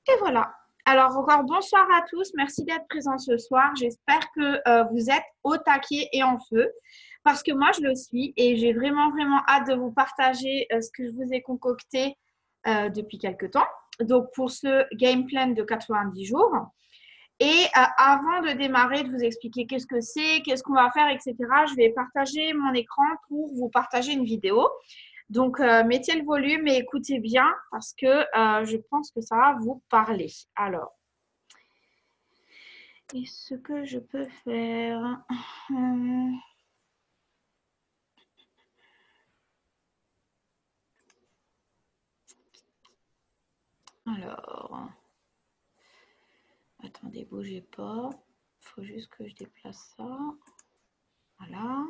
Et voilà. Alors encore bonsoir à tous. Merci d'être présents ce soir. J'espère que vous êtes au taquet et en feu parce que moi je le suis et j'ai vraiment hâte de vous partager ce que je vous ai concocté depuis quelques temps. Donc pour ce game plan de 90 jours. Et avant de démarrer, de vous expliquer qu'est-ce que c'est, qu'est-ce qu'on va faire, etc., je vais partager mon écran pour vous partager une vidéo. Donc, mettez le volume et écoutez bien parce que je pense que ça va vous parler. Alors, est-ce que je peux faire Alors, attendez, bougez pas. Il faut juste que je déplace ça. Voilà.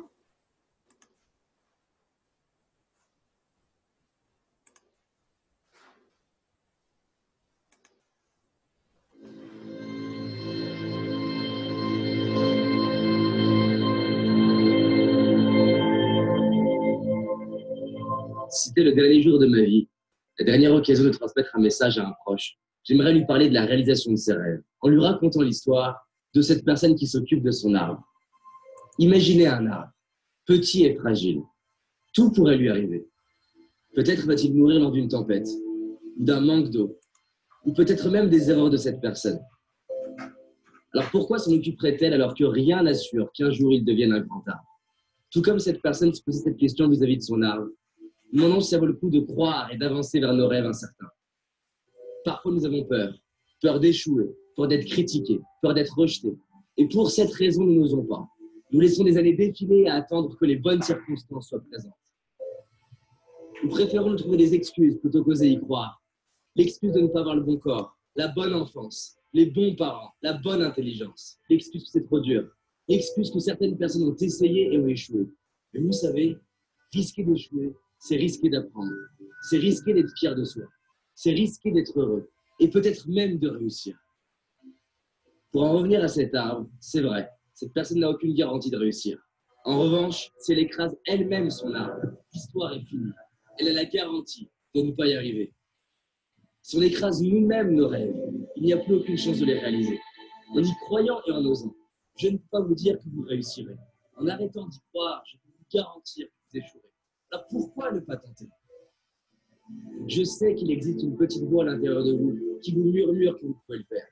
C'était le dernier jour de ma vie, la dernière occasion de transmettre un message à un proche. J'aimerais lui parler de la réalisation de ses rêves, en lui racontant l'histoire de cette personne qui s'occupe de son arbre. Imaginez un arbre, petit et fragile. Tout pourrait lui arriver. Peut-être va-t-il mourir lors d'une tempête, ou d'un manque d'eau, ou peut-être même des erreurs de cette personne. Alors pourquoi s'en occuperait-elle alors que rien n'assure qu'un jour il devienne un grand arbre? Tout comme cette personne se posait cette question vis-à-vis de son arbre, demandons si ça vaut le coup de croire et d'avancer vers nos rêves incertains. Parfois, nous avons peur. Peur d'échouer, peur d'être critiqué, peur d'être rejeté. Et pour cette raison, nous n'osons pas. Nous laissons des années défiler à attendre que les bonnes circonstances soient présentes. Nous préférons nous trouver des excuses plutôt qu'oser y croire. L'excuse de ne pas avoir le bon corps, la bonne enfance, les bons parents, la bonne intelligence. L'excuse que c'est trop dur. L'excuse que certaines personnes ont essayé et ont échoué. Mais vous savez, risquer d'échouer, c'est risquer d'apprendre. C'est risquer d'être fier de soi. C'est risquer d'être heureux. Et peut-être même de réussir. Pour en revenir à cet arbre, c'est vrai, cette personne n'a aucune garantie de réussir. En revanche, si elle écrase elle-même son arbre, l'histoire est finie. Elle a la garantie de ne pas y arriver. Si on écrase nous-mêmes nos rêves, il n'y a plus aucune chance de les réaliser. En y croyant et en osant, je ne peux pas vous dire que vous réussirez. En arrêtant d'y croire, je peux vous garantir que vous échouerez. Alors pourquoi ne pas tenter? Je sais qu'il existe une petite voix à l'intérieur de vous qui vous murmure que vous pouvez le faire.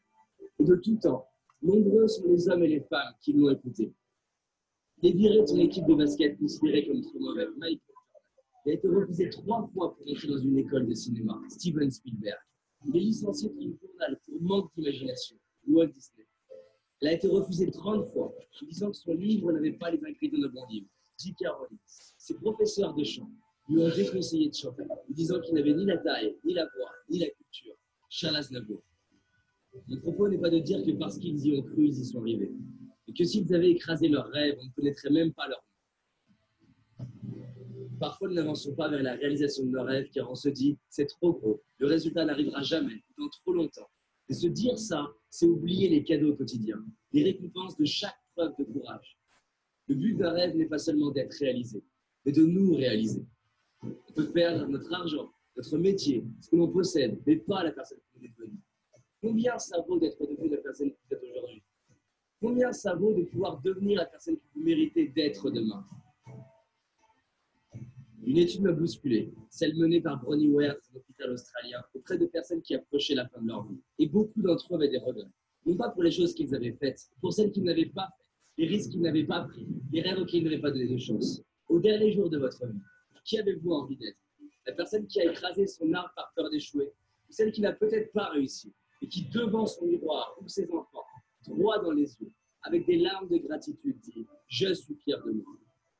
Et de tout temps, nombreux sont les hommes et les femmes qui l'ont écouté. Il est viré de son équipe de basket considérée comme trop mauvais. Michael Jordan. Il a été refusé 3 fois pour entrer dans une école de cinéma. Steven Spielberg. Il est licencié de une journal pour manque d'imagination. Walt Disney. Elle a été refusée 30 fois, en disant que son livre n'avait pas les ingrédients de bon livre. J.K. Rowling. Ses professeurs de chant lui ont déconseillé de chanter, en disant qu'il n'avait ni la taille, ni la voix, ni la culture. Charles Aznavour. Mon propos n'est pas de dire que parce qu'ils y ont cru, ils y sont arrivés. Et que s'ils avaient écrasé leurs rêves, on ne connaîtrait même pas leur nom. Parfois, nous n'avançons pas vers la réalisation de nos rêves car on se dit « c'est trop gros, le résultat n'arrivera jamais, dans trop longtemps ». Et se dire ça, c'est oublier les cadeaux quotidiens, les récompenses de chaque preuve de courage. Le but d'un rêve n'est pas seulement d'être réalisé, mais de nous réaliser. On peut perdre notre argent, notre métier, ce que l'on possède, mais pas la personne que l'on est devenue. Combien ça vaut d'être devenu la personne que vous êtes aujourd'hui? Combien ça vaut de pouvoir devenir la personne que vous méritez d'être demain? Une étude m'a bousculé, celle menée par Bronnie Ware dans un hôpital australien, auprès de personnes qui approchaient la fin de leur vie. Et beaucoup d'entre eux avaient des regrets. Non pas pour les choses qu'ils avaient faites, pour celles qu'ils n'avaient pas faites, les risques qu'ils n'avaient pas pris, les rêves auxquels ils n'avaient pas donné de chance. Au dernier jour de votre vie, qui avez-vous envie d'être? La personne qui a écrasé son arbre par peur d'échouer, ou celle qui n'a peut-être pas réussi, et qui, devant son miroir ou ses enfants, droit dans les yeux, avec des larmes de gratitude, dit « Je suis fier de moi ».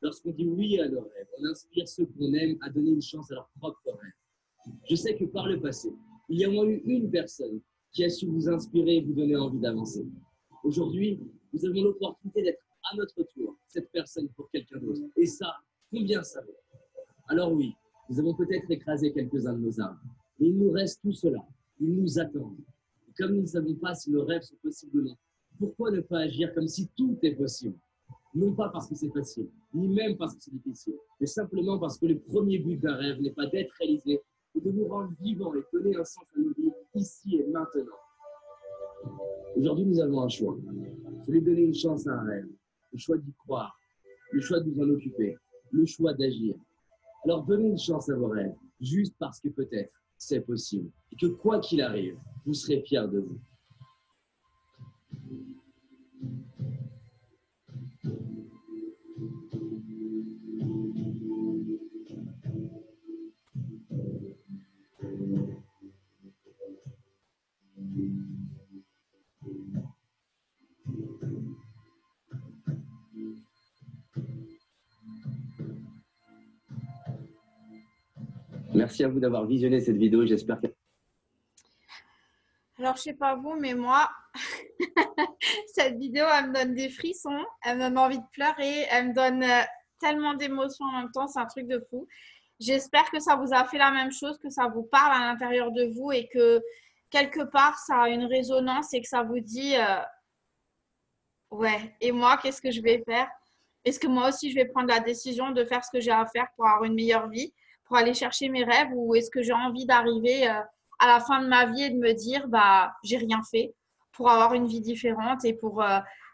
Lorsqu'on dit oui à nos rêves, on inspire ceux qu'on aime à donner une chance à leur propre rêve. Je sais que par le passé, il y a au moins eu une personne qui a su vous inspirer et vous donner envie d'avancer. Aujourd'hui, nous avons l'opportunité d'être à notre tour cette personne pour quelqu'un d'autre. Et ça, combien ça vaut? Alors oui, nous avons peut-être écrasé quelques-uns de nos arbres, mais il nous reste tout cela. Ils nous attendent. Et comme nous ne savons pas si nos rêves sont possibles ou non, pourquoi ne pas agir comme si tout est possible? Non pas parce que c'est facile, ni même parce que c'est difficile, mais simplement parce que le premier but d'un rêve n'est pas d'être réalisé, mais de nous rendre vivants et donner un sens à nos vies ici et maintenant. Aujourd'hui, nous avons un choix. Celui de donner une chance à un rêve, le choix d'y croire, le choix de nous en occuper, le choix d'agir. Alors donnez une chance à vos rêves, juste parce que peut-être c'est possible. Et que quoi qu'il arrive, vous serez fiers de vous. Merci à vous d'avoir visionné cette vidéo. J'espère que... Alors, je sais pas vous, mais moi, cette vidéo, elle me donne des frissons, elle me donne envie de pleurer, elle me donne tellement d'émotions en même temps, c'est un truc de fou. J'espère que ça vous a fait la même chose, que ça vous parle à l'intérieur de vous et que quelque part, ça a une résonance et que ça vous dit ouais, et moi, qu'est-ce que je vais faire? Est-ce que moi aussi, je vais prendre la décision de faire ce que j'ai à faire pour avoir une meilleure vie, pour aller chercher mes rêves, ou est-ce que j'ai envie d'arriver à la fin de ma vie et de me dire, bah, j'ai rien fait pour avoir une vie différente et pour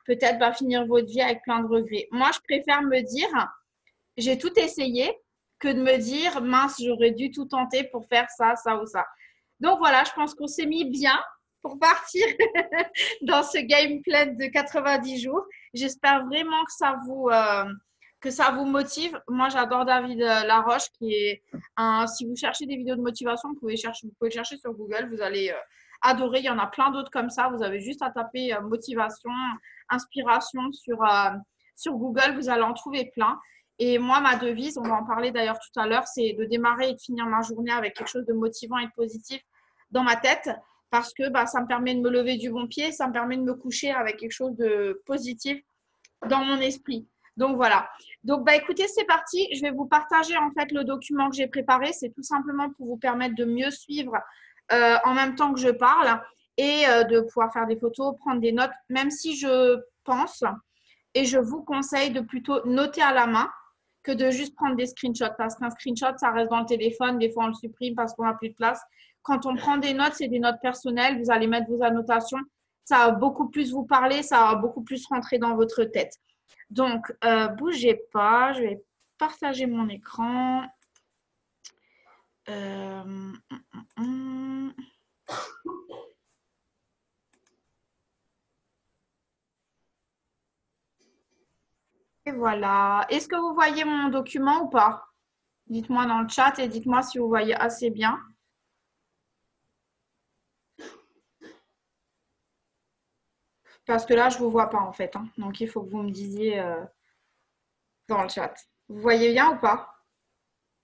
peut-être finir votre vie avec plein de regrets. Moi, je préfère me dire, j'ai tout essayé, que de me dire, mince, j'aurais dû tout tenter pour faire ça, ça ou ça. Donc voilà, je pense qu'on s'est mis bien pour partir dans ce game plan de 90 jours. J'espère vraiment que ça vous motive. Moi, j'adore David Laroche, qui est un. Si vous cherchez des vidéos de motivation, vous pouvez le chercher sur Google. Vous allez adorer. Il y en a plein d'autres comme ça. Vous avez juste à taper motivation, inspiration sur Google. Vous allez en trouver plein. Et moi, ma devise, on va en parler d'ailleurs tout à l'heure, c'est de démarrer et de finir ma journée avec quelque chose de motivant et de positif dans ma tête, parce que ça me permet de me lever du bon pied, ça me permet de me coucher avec quelque chose de positif dans mon esprit. Donc voilà. Donc écoutez, c'est parti. Je vais vous partager en fait le document que j'ai préparé. C'est tout simplement pour vous permettre de mieux suivre en même temps que je parle et de pouvoir faire des photos, prendre des notes, même si je pense et je vous conseille de plutôt noter à la main que de juste prendre des screenshots. Parce qu'un screenshot, ça reste dans le téléphone. Des fois, on le supprime parce qu'on n'a plus de place. Quand on prend des notes, c'est des notes personnelles. Vous allez mettre vos annotations. Ça va beaucoup plus vous parler. Ça va beaucoup plus rentrer dans votre tête. Donc, bougez pas. Je vais partager mon écran. Et voilà. Est-ce que vous voyez mon document ou pas? Dites-moi dans le chat et dites-moi si vous voyez assez bien. Parce que là, je ne vous vois pas en fait. Donc, il faut que vous me disiez dans le chat. Vous voyez bien ou pas?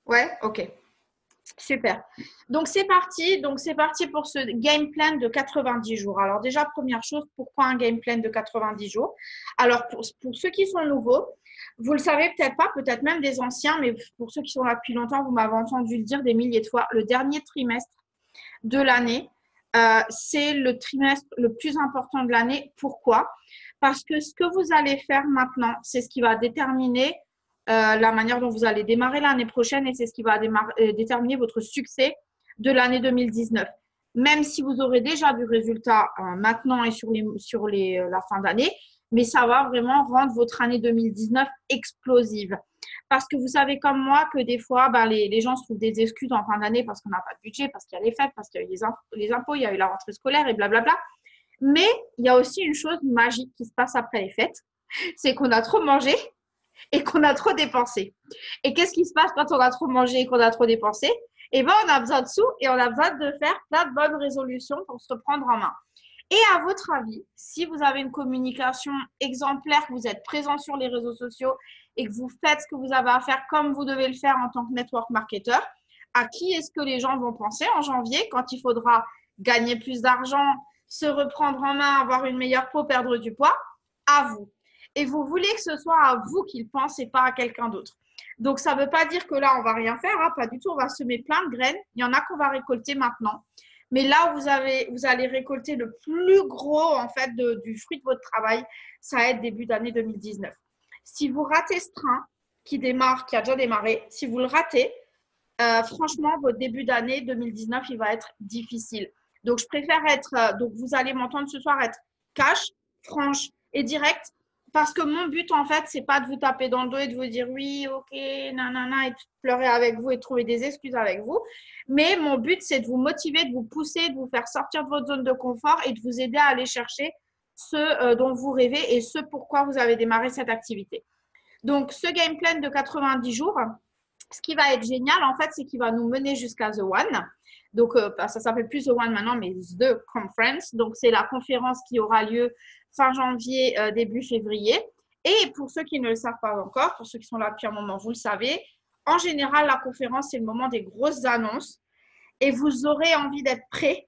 Ouais? Ok. Super. Donc, c'est parti. Donc, c'est parti pour ce game plan de 90 jours. Alors, déjà, première chose, pourquoi un game plan de 90 jours? Alors, pour ceux qui sont nouveaux, vous le savez peut-être pas, peut-être même des anciens, mais pour ceux qui sont là depuis longtemps, vous m'avez entendu le dire des milliers de fois, le dernier trimestre de l'année, c'est le trimestre le plus important de l'année. Pourquoi? Parce que ce que vous allez faire maintenant, c'est ce qui va déterminer la manière dont vous allez démarrer l'année prochaine et c'est ce qui va déterminer votre succès de l'année 2019. Même si vous aurez déjà du résultat maintenant et sur la fin d'année, mais ça va vraiment rendre votre année 2019 explosive. Parce que vous savez comme moi que des fois, les gens se trouvent des excuses en fin d'année parce qu'on n'a pas de budget, parce qu'il y a les fêtes, parce qu'il y a eu les impôts, il y a eu la rentrée scolaire et blablabla. Mais il y a aussi une chose magique qui se passe après les fêtes, c'est qu'on a trop mangé et qu'on a trop dépensé. Et qu'est-ce qui se passe quand on a trop mangé et qu'on a trop dépensé? Eh bien, on a besoin de sous et on a besoin de faire plein de bonnes résolutions pour se reprendre en main. Et à votre avis, si vous avez une communication exemplaire, que vous êtes présent sur les réseaux sociaux et que vous faites ce que vous avez à faire comme vous devez le faire en tant que network marketer, à qui est-ce que les gens vont penser en janvier quand il faudra gagner plus d'argent, se reprendre en main, avoir une meilleure peau, perdre du poids? À vous. Et vous voulez que ce soit à vous qu'ils pensent et pas à quelqu'un d'autre. Donc, ça ne veut pas dire que là, on ne va rien faire, pas du tout. On va semer plein de graines. Il y en a qu'on va récolter maintenant. Mais là où vous allez récolter le plus gros en fait du fruit de votre travail, ça va être début d'année 2019. Si vous ratez ce train qui a déjà démarré, si vous le ratez, franchement, votre début d'année 2019, il va être difficile. Donc, je préfère être, donc vous allez m'entendre ce soir être cash, franche et directe parce que mon but, en fait, c'est pas de vous taper dans le dos et de vous dire oui, ok, nanana, et de pleurer avec vous et de trouver des excuses avec vous. Mais mon but, c'est de vous motiver, de vous pousser, de vous faire sortir de votre zone de confort et de vous aider à aller chercher ce dont vous rêvez et ce pourquoi vous avez démarré cette activité. Donc, ce game plan de 90 jours, ce qui va être génial, en fait, c'est qu'il va nous mener jusqu'à The One. Donc, ça s'appelle plus The One maintenant, mais The Conference. Donc, c'est la conférence qui aura lieu fin janvier, début février. Et pour ceux qui ne le savent pas encore, pour ceux qui sont là depuis un moment, vous le savez, en général, la conférence, c'est le moment des grosses annonces. Et vous aurez envie d'être prêt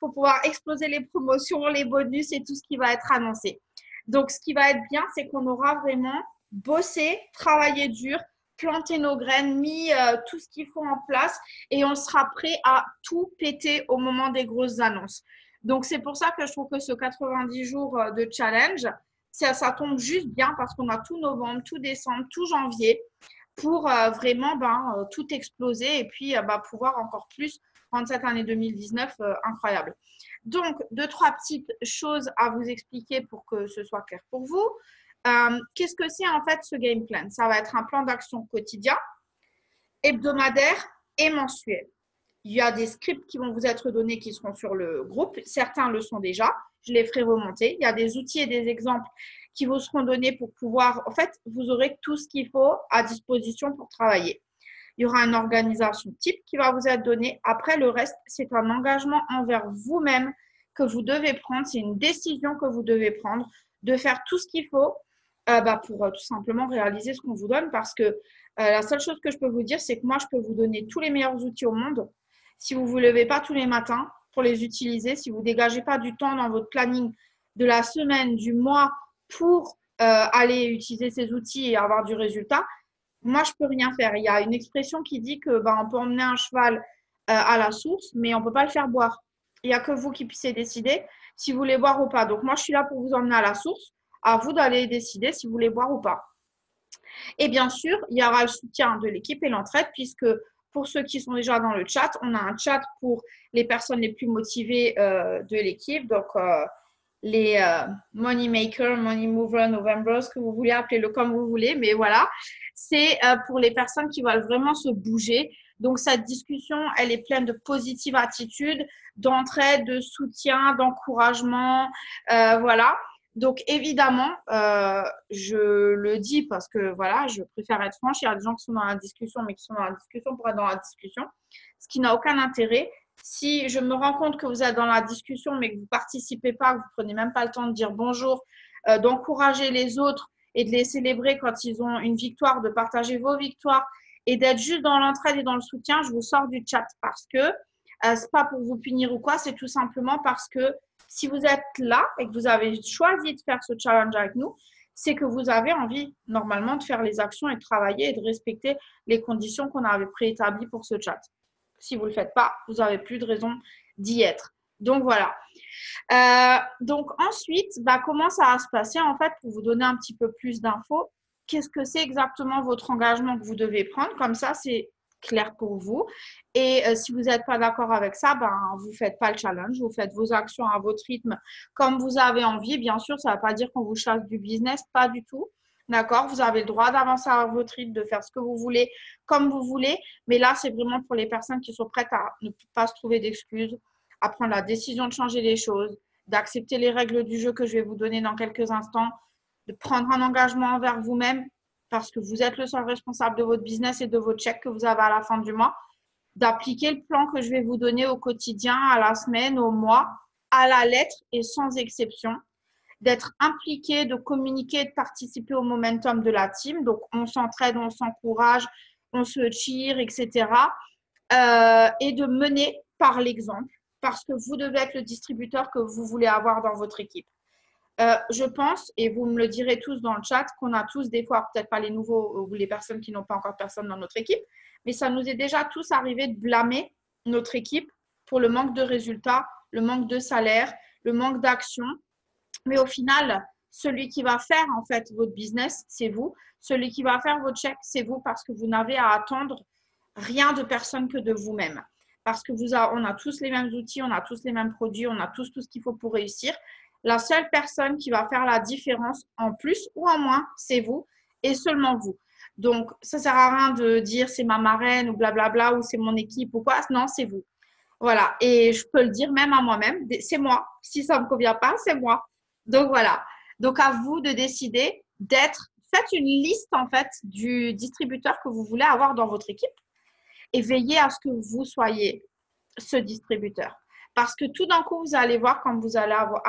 pour pouvoir exploser les promotions, les bonus et tout ce qui va être annoncé. Donc, ce qui va être bien, c'est qu'on aura vraiment bossé, travaillé dur, planté nos graines, mis tout ce qu'il faut en place et on sera prêt à tout péter au moment des grosses annonces. Donc, c'est pour ça que je trouve que ce 90 jours de challenge, ça tombe juste bien parce qu'on a tout novembre, tout décembre, tout janvier pour vraiment tout exploser et puis pouvoir encore plus rendre cette année 2019 incroyable. Donc, 2-3 petites choses à vous expliquer pour que ce soit clair pour vous. Qu'est-ce que c'est en fait ce game plan? Ça va être un plan d'action quotidien, hebdomadaire et mensuel. Il y a des scripts qui vont vous être donnés qui seront sur le groupe. Certains le sont déjà. Je les ferai remonter. Il y a des outils et des exemples qui vous seront donnés pour pouvoir… En fait, vous aurez tout ce qu'il faut à disposition pour travailler. Il y aura une organisation type qui va vous être donnée. Après, le reste, c'est un engagement envers vous-même que vous devez prendre. C'est une décision que vous devez prendre de faire tout ce qu'il faut pour tout simplement réaliser ce qu'on vous donne. Parce que la seule chose que je peux vous dire, c'est que moi, je peux vous donner tous les meilleurs outils au monde. Si vous ne vous levez pas tous les matins pour les utiliser, si vous ne dégagez pas du temps dans votre planning de la semaine, du mois pour aller utiliser ces outils et avoir du résultat, moi, je ne peux rien faire. Il y a une expression qui dit que on peut emmener un cheval à la source, mais on ne peut pas le faire boire. Il n'y a que vous qui puissiez décider si vous voulez boire ou pas. Donc, moi, je suis là pour vous emmener à la source. À vous d'aller décider si vous voulez boire ou pas. Et bien sûr, il y aura le soutien de l'équipe et l'entraide, puisque pour ceux qui sont déjà dans le chat, on a un chat pour les personnes les plus motivées de l'équipe. Donc, les money makers, money movers, november, ce que vous voulez, appelez-le comme vous voulez. Mais voilà, c'est pour les personnes qui veulent vraiment se bouger. Donc, cette discussion, elle est pleine de positive attitude, d'entraide, de soutien, d'encouragement. Voilà. Donc, évidemment, je le dis parce que, voilà, je préfère être franche. Il y a des gens qui sont dans la discussion, mais qui sont dans la discussion pour être dans la discussion, ce qui n'a aucun intérêt. Si je me rends compte que vous êtes dans la discussion, mais que vous ne participez pas, que vous ne prenez même pas le temps de dire bonjour, d'encourager les autres et de les célébrer quand ils ont une victoire, de partager vos victoires et d'être juste dans l'entraide et dans le soutien, je vous sors du chat parce que ce n'est pas pour vous punir ou quoi, c'est tout simplement parce que si vous êtes là et que vous avez choisi de faire ce challenge avec nous, c'est que vous avez envie normalement de faire les actions et de travailler et de respecter les conditions qu'on avait préétablies pour ce chat. Si vous ne le faites pas, vous n'avez plus de raison d'y être. Donc, voilà. Donc, ensuite, comment ça va se passer en fait pour vous donner un petit peu plus d'infos? Qu'est-ce que c'est exactement votre engagement que vous devez prendre? Comme ça, c'est clair pour vous. Et si vous n'êtes pas d'accord avec ça, vous ne faites pas le challenge, vous faites vos actions à votre rythme comme vous avez envie. Bien sûr, ça ne veut pas dire qu'on vous chasse du business, pas du tout. D'accord? Vous avez le droit d'avancer à votre rythme, de faire ce que vous voulez, comme vous voulez. Mais là, c'est vraiment pour les personnes qui sont prêtes à ne pas se trouver d'excuses, à prendre la décision de changer les choses, d'accepter les règles du jeu que je vais vous donner dans quelques instants, de prendre un engagement envers vous-même parce que vous êtes le seul responsable de votre business et de votre chèque que vous avez à la fin du mois, d'appliquer le plan que je vais vous donner au quotidien, à la semaine, au mois, à la lettre et sans exception, d'être impliqué, de communiquer, de participer au momentum de la team. Donc, on s'entraide, on s'encourage, on se cheer, etc. Et de mener par l'exemple parce que vous devez être le distributeur que vous voulez avoir dans votre équipe. Je pense, et vous me le direz tous dans le chat, qu'on a tous des fois, peut-être pas les nouveaux ou les personnes qui n'ont pas encore personne dans notre équipe, mais ça nous est déjà tous arrivé de blâmer notre équipe pour le manque de résultats, le manque de salaire, le manque d'action. Mais au final, celui qui va faire en fait votre business, c'est vous. Celui qui va faire votre chèque, c'est vous parce que vous n'avez à attendre rien de personne que de vous-même. parce que on a tous les mêmes outils, on a tous les mêmes produits, on a tous tout ce qu'il faut pour réussir. La seule personne qui va faire la différence en plus ou en moins, c'est vous et seulement vous. Donc, ça ne sert à rien de dire c'est ma marraine ou blablabla ou c'est mon équipe ou quoi. Non, c'est vous. Voilà. Et je peux le dire même à moi-même, c'est moi. Si ça ne me convient pas, c'est moi. Donc, voilà. Donc, à vous de décider faites une liste en fait du distributeur que vous voulez avoir dans votre équipe et veillez à ce que vous soyez ce distributeur. Parce que tout d'un coup, vous allez voir quand vous allez avoir,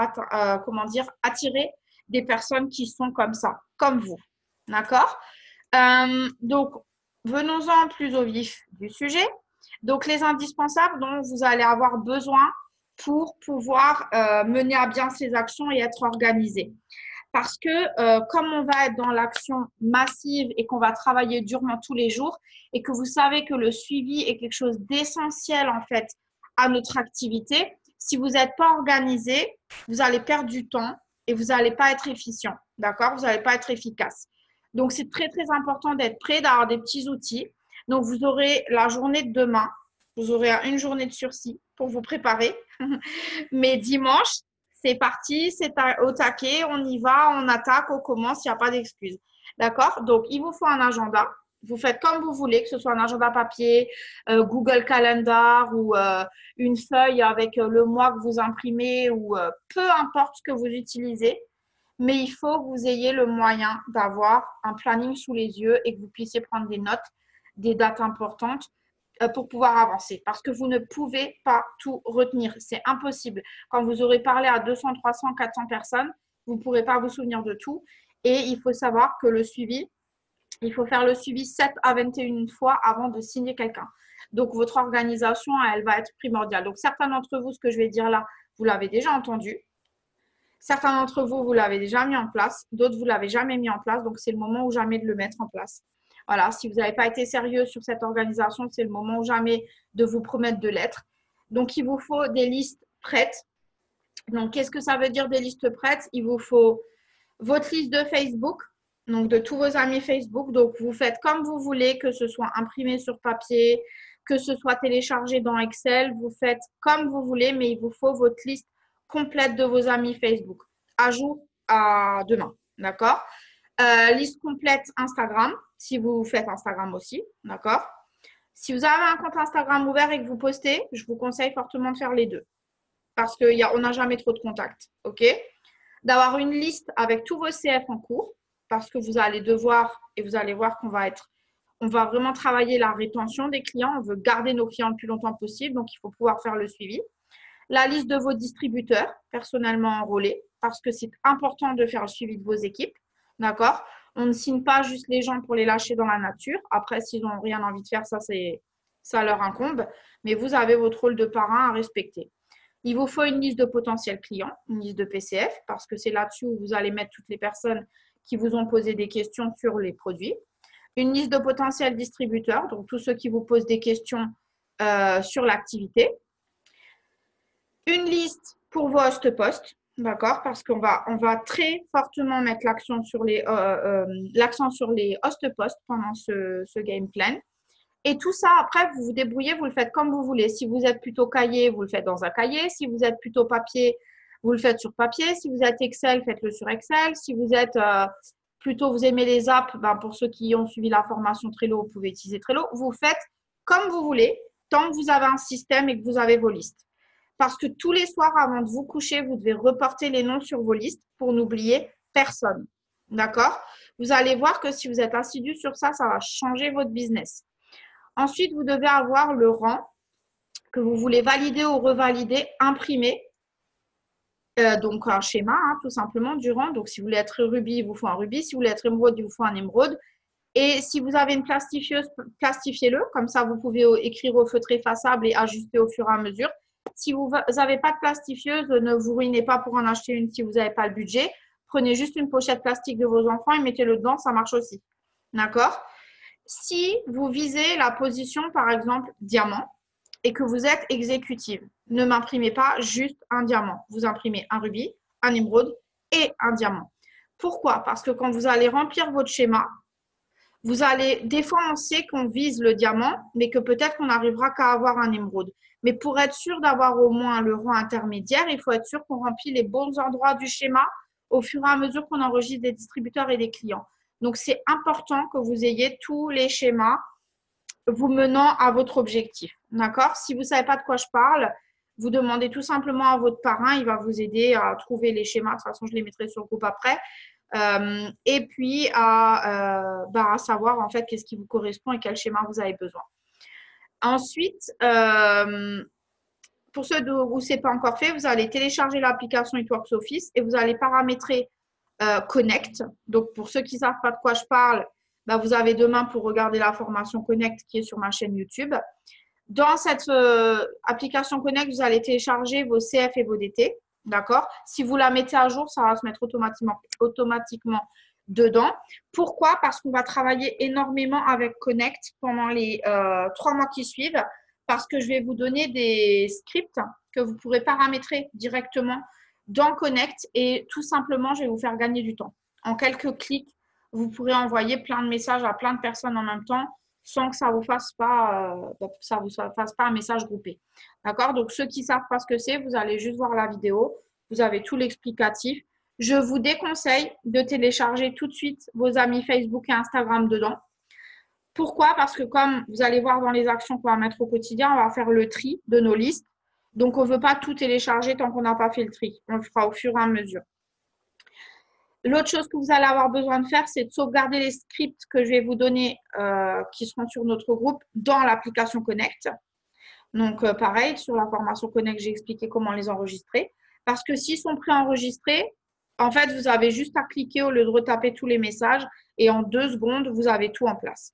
attirer des personnes qui sont comme ça, comme vous. D'accord? Donc, venons-en plus au vif du sujet. Donc, les indispensables dont vous allez avoir besoin pour pouvoir mener à bien ces actions et être organisé. Parce que comme on va être dans l'action massive et qu'on va travailler durement tous les jours et que vous savez que le suivi est quelque chose d'essentiel en fait à notre activité, si vous n'êtes pas organisé, vous allez perdre du temps et vous n'allez pas être efficient, d'accord? Vous n'allez pas être efficace. Donc, c'est très, très important d'être prêt, d'avoir des petits outils. Donc, vous aurez la journée de demain, vous aurez une journée de sursis pour vous préparer. Mais dimanche, c'est parti, c'est au taquet, on y va, on attaque, on commence, il n'y a pas d'excuse. D'accord? Donc, il vous faut un agenda. Vous faites comme vous voulez, que ce soit un agenda papier, Google Calendar ou une feuille avec le mois que vous imprimez ou peu importe ce que vous utilisez. Mais il faut que vous ayez le moyen d'avoir un planning sous les yeux et que vous puissiez prendre des notes, des dates importantes pour pouvoir avancer. Parce que vous ne pouvez pas tout retenir. C'est impossible. Quand vous aurez parlé à 200, 300, 400 personnes, vous ne pourrez pas vous souvenir de tout. Et il faut savoir que le suivi, il faut faire le suivi 7 à 21 fois avant de signer quelqu'un. Donc, votre organisation, elle va être primordiale. Donc, certains d'entre vous, ce que je vais dire là, vous l'avez déjà entendu. Certains d'entre vous, vous l'avez déjà mis en place. D'autres, vous ne l'avez jamais mis en place. Donc, c'est le moment ou jamais de le mettre en place. Voilà, si vous n'avez pas été sérieux sur cette organisation, c'est le moment ou jamais de vous promettre de l'être. Donc, il vous faut des listes prêtes. Donc, qu'est-ce que ça veut dire des listes prêtes? Il vous faut votre liste de Facebook, donc de tous vos amis Facebook. Donc, vous faites comme vous voulez, que ce soit imprimé sur papier, que ce soit téléchargé dans Excel. Vous faites comme vous voulez, mais il vous faut votre liste complète de vos amis Facebook. Ajout à demain, d'accord? Liste complète Instagram, si vous faites Instagram aussi, d'accord? Si vous avez un compte Instagram ouvert et que vous postez, je vous conseille fortement de faire les deux parce qu'on n'a jamais trop de contacts, ok? D'avoir une liste avec tous vos CF en cours parce que vous allez devoir et vous allez voir on va vraiment travailler la rétention des clients, on veut garder nos clients le plus longtemps possible, donc il faut pouvoir faire le suivi. La liste de vos distributeurs personnellement enrôlés parce que c'est important de faire le suivi de vos équipes, d'accord? On ne signe pas juste les gens pour les lâcher dans la nature. Après, s'ils n'ont rien envie de faire, ça leur incombe. Mais vous avez votre rôle de parrain à respecter. Il vous faut une liste de potentiels clients, une liste de PCF, parce que c'est là-dessus où vous allez mettre toutes les personnes qui vous ont posé des questions sur les produits. Une liste de potentiels distributeurs, donc tous ceux qui vous posent des questions sur l'activité. Une liste pour vos host posts, d'accord, parce qu'on va très fortement mettre l'accent sur les host posts pendant ce game plan. Et tout ça, après, vous vous débrouillez, vous le faites comme vous voulez. Si vous êtes plutôt cahier, vous le faites dans un cahier. Si vous êtes plutôt papier, vous le faites sur papier. Si vous êtes Excel, faites-le sur Excel. Si vous êtes plutôt, vous aimez les apps, pour ceux qui ont suivi la formation Trello, vous pouvez utiliser Trello. Vous faites comme vous voulez, tant que vous avez un système et que vous avez vos listes. Parce que tous les soirs, avant de vous coucher, vous devez reporter les noms sur vos listes pour n'oublier personne. D'accord? Vous allez voir que si vous êtes assidu sur ça, ça va changer votre business. Ensuite, vous devez avoir le rang que vous voulez valider ou revalider, imprimé. Donc, un schéma, tout simplement, du rang. Donc, si vous voulez être rubis, il vous faut un rubis. Si vous voulez être émeraude, il vous faut un émeraude. Et si vous avez une plastifieuse, plastifiez-le. Comme ça, vous pouvez écrire au feutre effaçable et ajuster au fur et à mesure. Si vous n'avez pas de plastifieuse, ne vous ruinez pas pour en acheter une si vous n'avez pas le budget. Prenez juste une pochette plastique de vos enfants et mettez-le dedans, ça marche aussi. D'accord? Si vous visez la position, par exemple, diamant, et que vous êtes exécutive, ne m'imprimez pas juste un diamant. Vous imprimez un rubis, un émeraude et un diamant. Pourquoi? Parce que quand vous allez remplir votre schéma, des fois on sait qu'on vise le diamant, mais que peut-être qu'on n'arrivera qu'à avoir un émeraude. Mais pour être sûr d'avoir au moins le rang intermédiaire, il faut être sûr qu'on remplit les bons endroits du schéma au fur et à mesure qu'on enregistre des distributeurs et des clients. Donc, c'est important que vous ayez tous les schémas vous menant à votre objectif. D'accord? Si vous ne savez pas de quoi je parle, vous demandez tout simplement à votre parrain, il va vous aider à trouver les schémas. De toute façon, je les mettrai sur le groupe après. Et puis à savoir en fait qu'est-ce qui vous correspond et quel schéma vous avez besoin. Ensuite, pour ceux où ce n'est pas encore fait, vous allez télécharger l'application It Works Office et vous allez paramétrer Connect. Donc, pour ceux qui ne savent pas de quoi je parle, vous avez demain pour regarder la formation Connect qui est sur ma chaîne YouTube. Dans cette application Connect, vous allez télécharger vos CF et vos DT. D'accord? Si vous la mettez à jour, ça va se mettre automatiquement dedans. Pourquoi? Parce qu'on va travailler énormément avec Connect pendant les 3 mois qui suivent. Parce que je vais vous donner des scripts que vous pourrez paramétrer directement dans Connect et tout simplement, je vais vous faire gagner du temps. En quelques clics, vous pourrez envoyer plein de messages à plein de personnes en même temps sans que ça vous fasse pas, un message groupé. D'accord? Donc, ceux qui ne savent pas ce que c'est, vous allez juste voir la vidéo. Vous avez tout l'explicatif. Je vous déconseille de télécharger tout de suite vos amis Facebook et Instagram dedans. Pourquoi? Parce que comme vous allez voir dans les actions qu'on va mettre au quotidien, on va faire le tri de nos listes. Donc, on ne veut pas tout télécharger tant qu'on n'a pas fait le tri. On le fera au fur et à mesure. L'autre chose que vous allez avoir besoin de faire, c'est de sauvegarder les scripts que je vais vous donner qui seront sur notre groupe dans l'application Connect. Donc, pareil, sur la formation Connect, j'ai expliqué comment les enregistrer. Parce que s'ils sont préenregistrés, en fait, vous avez juste à cliquer au lieu de retaper tous les messages et en 2 secondes, vous avez tout en place.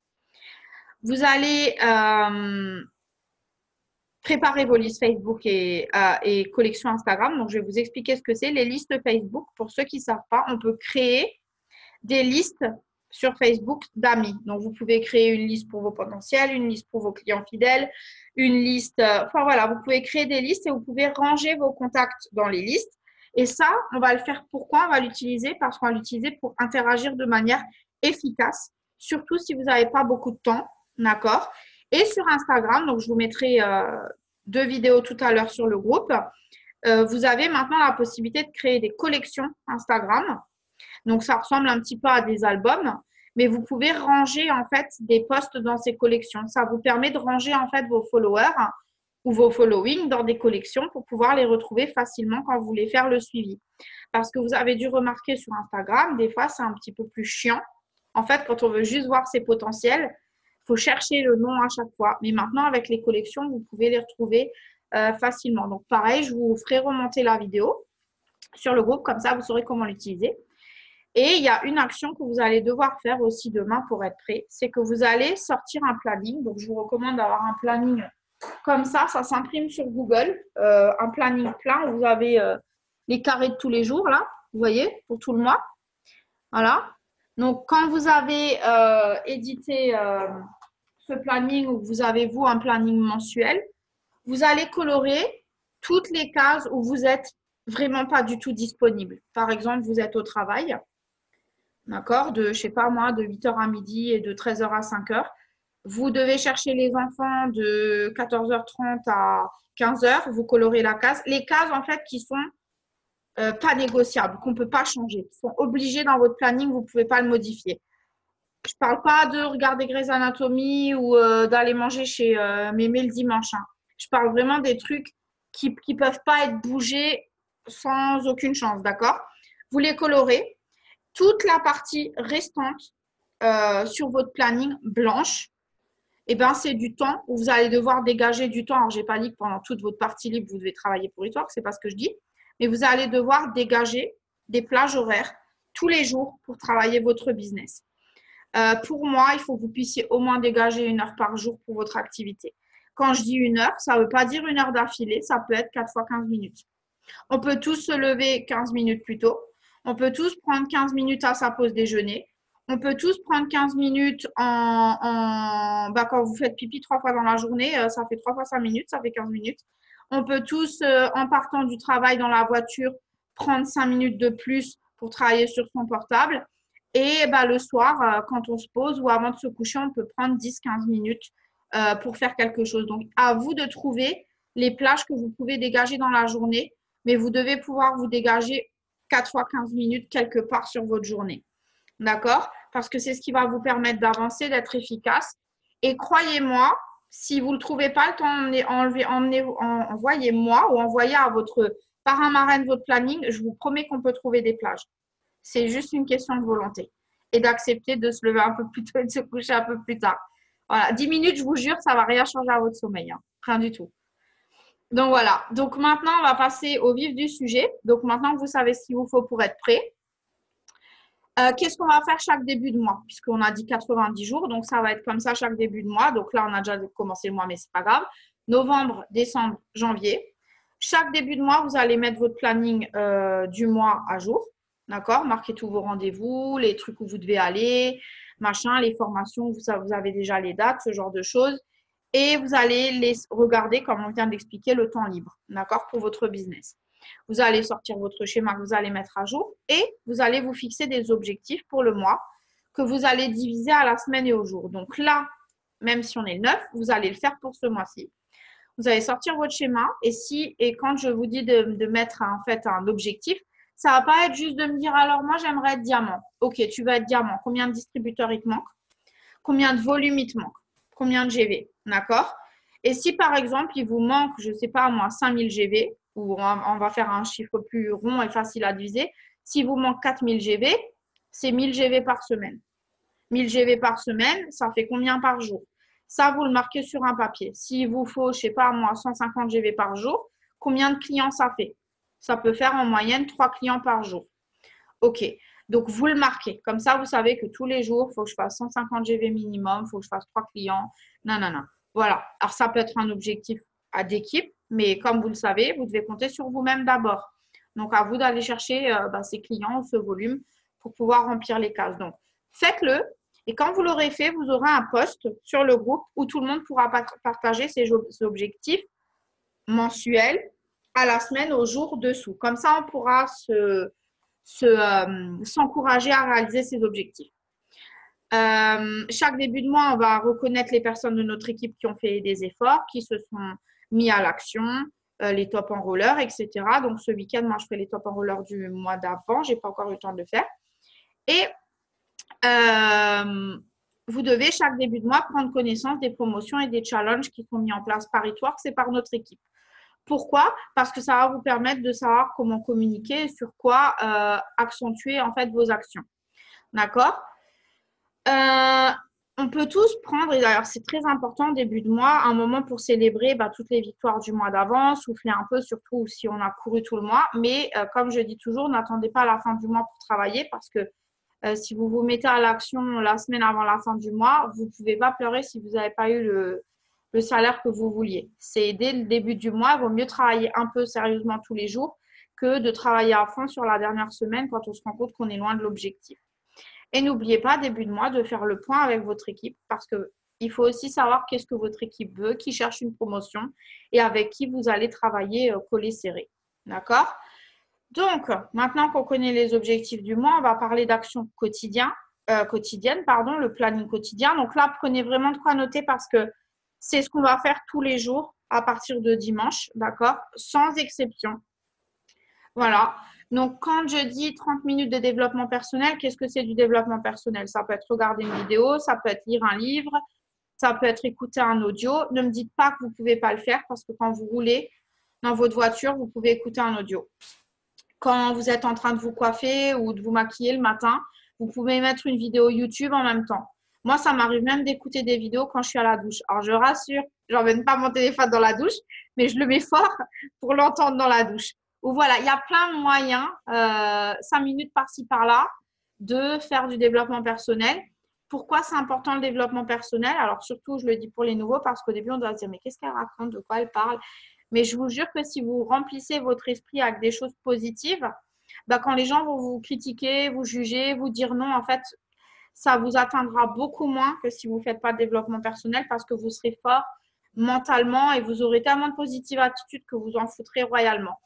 Vous allez préparer vos listes Facebook et collection Instagram. Donc, je vais vous expliquer ce que c'est. Les listes Facebook, pour ceux qui ne savent pas, on peut créer des listes sur Facebook d'amis. Donc, vous pouvez créer une liste pour vos potentiels, une liste pour vos clients fidèles, une liste… enfin, voilà, vous pouvez créer des listes et vous pouvez ranger vos contacts dans les listes. Et ça, on va le faire pourquoi? On va l'utiliser parce qu'on va l'utiliser pour interagir de manière efficace, surtout si vous n'avez pas beaucoup de temps. D'accord? Et sur Instagram, donc je vous mettrai 2 vidéos tout à l'heure sur le groupe. Vous avez maintenant la possibilité de créer des collections Instagram. Donc, ça ressemble un petit peu à des albums, mais vous pouvez ranger en fait des posts dans ces collections. Ça vous permet de ranger en fait vos followers ou vos followings dans des collections pour pouvoir les retrouver facilement quand vous voulez faire le suivi. Parce que vous avez dû remarquer sur Instagram, des fois, c'est un petit peu plus chiant. En fait, quand on veut juste voir ses potentiels, il faut chercher le nom à chaque fois. Mais maintenant, avec les collections, vous pouvez les retrouver facilement. Donc, pareil, je vous ferai remonter la vidéo sur le groupe. Comme ça, vous saurez comment l'utiliser. Et il y a une action que vous allez devoir faire aussi demain pour être prêt. C'est que vous allez sortir un planning. Donc, je vous recommande d'avoir un planning comme ça. Ça s'imprime sur Google. Un planning plein où vous avez les carrés de tous les jours, là. Vous voyez, pour tout le mois. Voilà. Donc, quand vous avez édité ce planning ou vous avez, vous, un planning mensuel, vous allez colorer toutes les cases où vous êtes vraiment pas du tout disponible. Par exemple, vous êtes au travail, d'accord, de, je sais pas moi, de 8h à midi et de 13h à 5h. Vous devez chercher les enfants de 14h30 à 15h, vous colorez la case. Les cases, en fait, qui sont pas négociables, qu'on ne peut pas changer, qui sont obligés dans votre planning, vous ne pouvez pas le modifier. Je ne parle pas de regarder Grey's Anatomy ou d'aller manger chez Mémé le dimanche. Hein. Je parle vraiment des trucs qui ne peuvent pas être bougés sans aucune chance, d'accord? Vous les colorez. Toute la partie restante sur votre planning blanche, eh ben, c'est du temps où vous allez devoir dégager du temps. Alors, je n'ai pas dit que pendant toute votre partie libre, vous devez travailler pour It Works, ce n'est pas ce que je dis. Mais vous allez devoir dégager des plages horaires tous les jours pour travailler votre business. Pour moi, il faut que vous puissiez au moins dégager 1 heure par jour pour votre activité. Quand je dis 1 heure, ça ne veut pas dire 1 heure d'affilée, ça peut être 4 fois 15 minutes. On peut tous se lever 15 minutes plus tôt. On peut tous prendre 15 minutes à sa pause déjeuner. On peut tous prendre 15 minutes quand vous faites pipi 3 fois dans la journée, ça fait 3 fois 5 minutes, ça fait 15 minutes. On peut tous, en partant du travail dans la voiture, prendre 5 minutes de plus pour travailler sur son portable. Et le soir, quand on se pose ou avant de se coucher, on peut prendre 10-15 minutes pour faire quelque chose. Donc, à vous de trouver les plages que vous pouvez dégager dans la journée, mais vous devez pouvoir vous dégager 4 fois 15 minutes quelque part sur votre journée. D'accord? Parce que c'est ce qui va vous permettre d'avancer, d'être efficace. Et croyez-moi, si vous ne le trouvez pas, le temps, envoyez-moi ou envoyez à votre parrain marraine votre planning. Je vous promets qu'on peut trouver des plages. C'est juste une question de volonté et d'accepter de se lever un peu plus tôt et de se coucher un peu plus tard. Voilà, 10 minutes, je vous jure, ça ne va rien changer à votre sommeil. Hein. Rien du tout. Donc voilà. Donc maintenant, on va passer au vif du sujet. Donc maintenant que vous savez ce qu'il vous faut pour être prêt. Qu'est-ce qu'on va faire chaque début de mois? Puisqu'on a dit 90 jours, donc ça va être comme ça chaque début de mois. Donc là, on a déjà commencé le mois, mais ce n'est pas grave. Novembre, décembre, janvier. Chaque début de mois, vous allez mettre votre planning du mois à jour. D'accord? Marquez tous vos rendez-vous, les trucs où vous devez aller, machin, les formations, vous avez déjà les dates, ce genre de choses. Et vous allez les regarder, comme on vient d'expliquer, le temps libre. D'accord? Pour votre business. Vous allez sortir votre schéma que vous allez mettre à jour et vous allez vous fixer des objectifs pour le mois que vous allez diviser à la semaine et au jour. Donc là, même si on est le 9, vous allez le faire pour ce mois-ci. Vous allez sortir votre schéma et quand je vous dis de mettre en fait un objectif, ça ne va pas être juste de me dire alors moi j'aimerais être diamant. Ok, tu vas être diamant. Combien de distributeurs il te manque? Combien de volume il te manque? Combien de GV? D'accord? Et si par exemple il vous manque, je ne sais pas moi, 5000 GV, ou on va faire un chiffre plus rond et facile à diviser, s'il vous manque 4000 GV, c'est 1000 GV par semaine. 1000 GV par semaine, ça fait combien par jour? Ça, vous le marquez sur un papier. S'il vous faut, je ne sais pas moi, 150 GV par jour, combien de clients ça fait? Ça peut faire en moyenne 3 clients par jour. Ok, donc vous le marquez. Comme ça, vous savez que tous les jours, il faut que je fasse 150 GV minimum, il faut que je fasse 3 clients. Non, non, non. Voilà. Alors, ça peut être un objectif d'équipe, mais comme vous le savez, vous devez compter sur vous-même d'abord. Donc, à vous d'aller chercher ces clients, ce volume pour pouvoir remplir les cases. Donc, faites-le. Et quand vous l'aurez fait, vous aurez un post sur le groupe où tout le monde pourra partager ses objectifs mensuels à la semaine, au jour dessous. Comme ça, on pourra s'encourager à réaliser ses objectifs. Chaque début de mois, on va reconnaître les personnes de notre équipe qui ont fait des efforts, qui se sont mis à l'action, les top enrollers, etc. Donc, ce week-end, moi, je ferai les top enrollers du mois d'avant. Je n'ai pas encore eu le temps de le faire. Et vous devez, chaque début de mois, prendre connaissance des promotions et des challenges qui sont mis en place par Itwork, c'est par notre équipe. Pourquoi? Parce que ça va vous permettre de savoir comment communiquer et sur quoi accentuer en fait vos actions. D'accord? On peut tous prendre, et d'ailleurs c'est très important début de mois, un moment pour célébrer toutes les victoires du mois d'avant, souffler un peu, surtout si on a couru tout le mois. Mais comme je dis toujours, n'attendez pas la fin du mois pour travailler parce que si vous vous mettez à l'action la semaine avant la fin du mois, vous ne pouvez pas pleurer si vous n'avez pas eu le salaire que vous vouliez. C'est dès le début du mois, il vaut mieux travailler un peu sérieusement tous les jours que de travailler à fond sur la dernière semaine quand on se rend compte qu'on est loin de l'objectif. Et n'oubliez pas, début de mois, de faire le point avec votre équipe parce qu'il faut aussi savoir qu'est-ce que votre équipe veut, qui cherche une promotion et avec qui vous allez travailler collé serré. D'accord? Donc, maintenant qu'on connaît les objectifs du mois, on va parler d'actions quotidiennes, le planning quotidien. Donc là, prenez vraiment de quoi noter parce que c'est ce qu'on va faire tous les jours à partir de dimanche, d'accord? Sans exception. Voilà. Donc, quand je dis 30 minutes de développement personnel, qu'est-ce que c'est du développement personnel? Ça peut être regarder une vidéo, ça peut être lire un livre, ça peut être écouter un audio. Ne me dites pas que vous ne pouvez pas le faire parce que quand vous roulez dans votre voiture, vous pouvez écouter un audio. Quand vous êtes en train de vous coiffer ou de vous maquiller le matin, vous pouvez mettre une vidéo YouTube en même temps. Moi, ça m'arrive même d'écouter des vidéos quand je suis à la douche. Alors, je rassure, je n'emmène pas mon téléphone dans la douche, mais je le mets fort pour l'entendre dans la douche. Ou voilà, il y a plein de moyens, 5 minutes par-ci, par-là, de faire du développement personnel. Pourquoi c'est important le développement personnel? Alors, surtout, je le dis pour les nouveaux parce qu'au début, on doit se dire, mais qu'est-ce qu'elle raconte? De quoi elle parle? Mais je vous jure que si vous remplissez votre esprit avec des choses positives, quand les gens vont vous critiquer, vous juger, vous dire non, en fait, ça vous atteindra beaucoup moins que si vous ne faites pas de développement personnel parce que vous serez fort mentalement et vous aurez tellement de positive attitude que vous en foutrez royalement.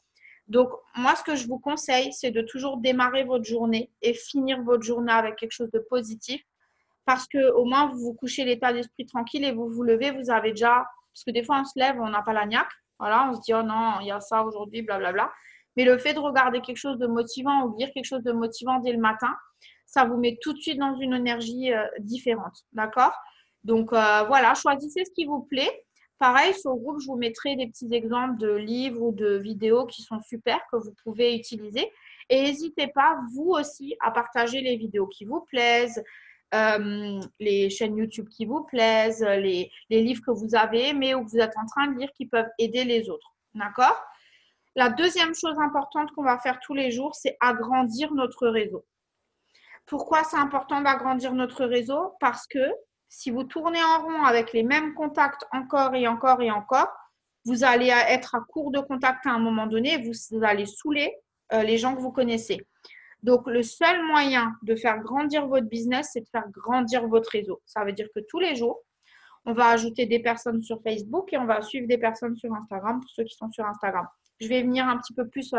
Donc, moi, ce que je vous conseille, c'est de toujours démarrer votre journée et finir votre journée avec quelque chose de positif parce qu'au moins, vous vous couchez l'état d'esprit tranquille et vous vous levez, vous avez déjà… Parce que des fois, on se lève, on n'a pas la niaque. Voilà, on se dit, oh non, il y a ça aujourd'hui, blablabla. Mais le fait de regarder quelque chose de motivant ou lire quelque chose de motivant dès le matin, ça vous met tout de suite dans une énergie différente. D'accord? Donc voilà, choisissez ce qui vous plaît. Pareil, sur le groupe, je vous mettrai des petits exemples de livres ou de vidéos qui sont super, que vous pouvez utiliser. Et n'hésitez pas, vous aussi, à partager les vidéos qui vous plaisent, les chaînes YouTube qui vous plaisent, les livres que vous avez aimés ou que vous êtes en train de lire qui peuvent aider les autres. D'accord? La deuxième chose importante qu'on va faire tous les jours, c'est agrandir notre réseau. Pourquoi c'est important d'agrandir notre réseau? Parce que si vous tournez en rond avec les mêmes contacts encore et encore et encore, vous allez être à court de contacts à un moment donné et vous allez saouler les gens que vous connaissez. Donc, le seul moyen de faire grandir votre business, c'est de faire grandir votre réseau. Ça veut dire que tous les jours, on va ajouter des personnes sur Facebook et on va suivre des personnes sur Instagram pour ceux qui sont sur Instagram. Je vais venir un petit peu plus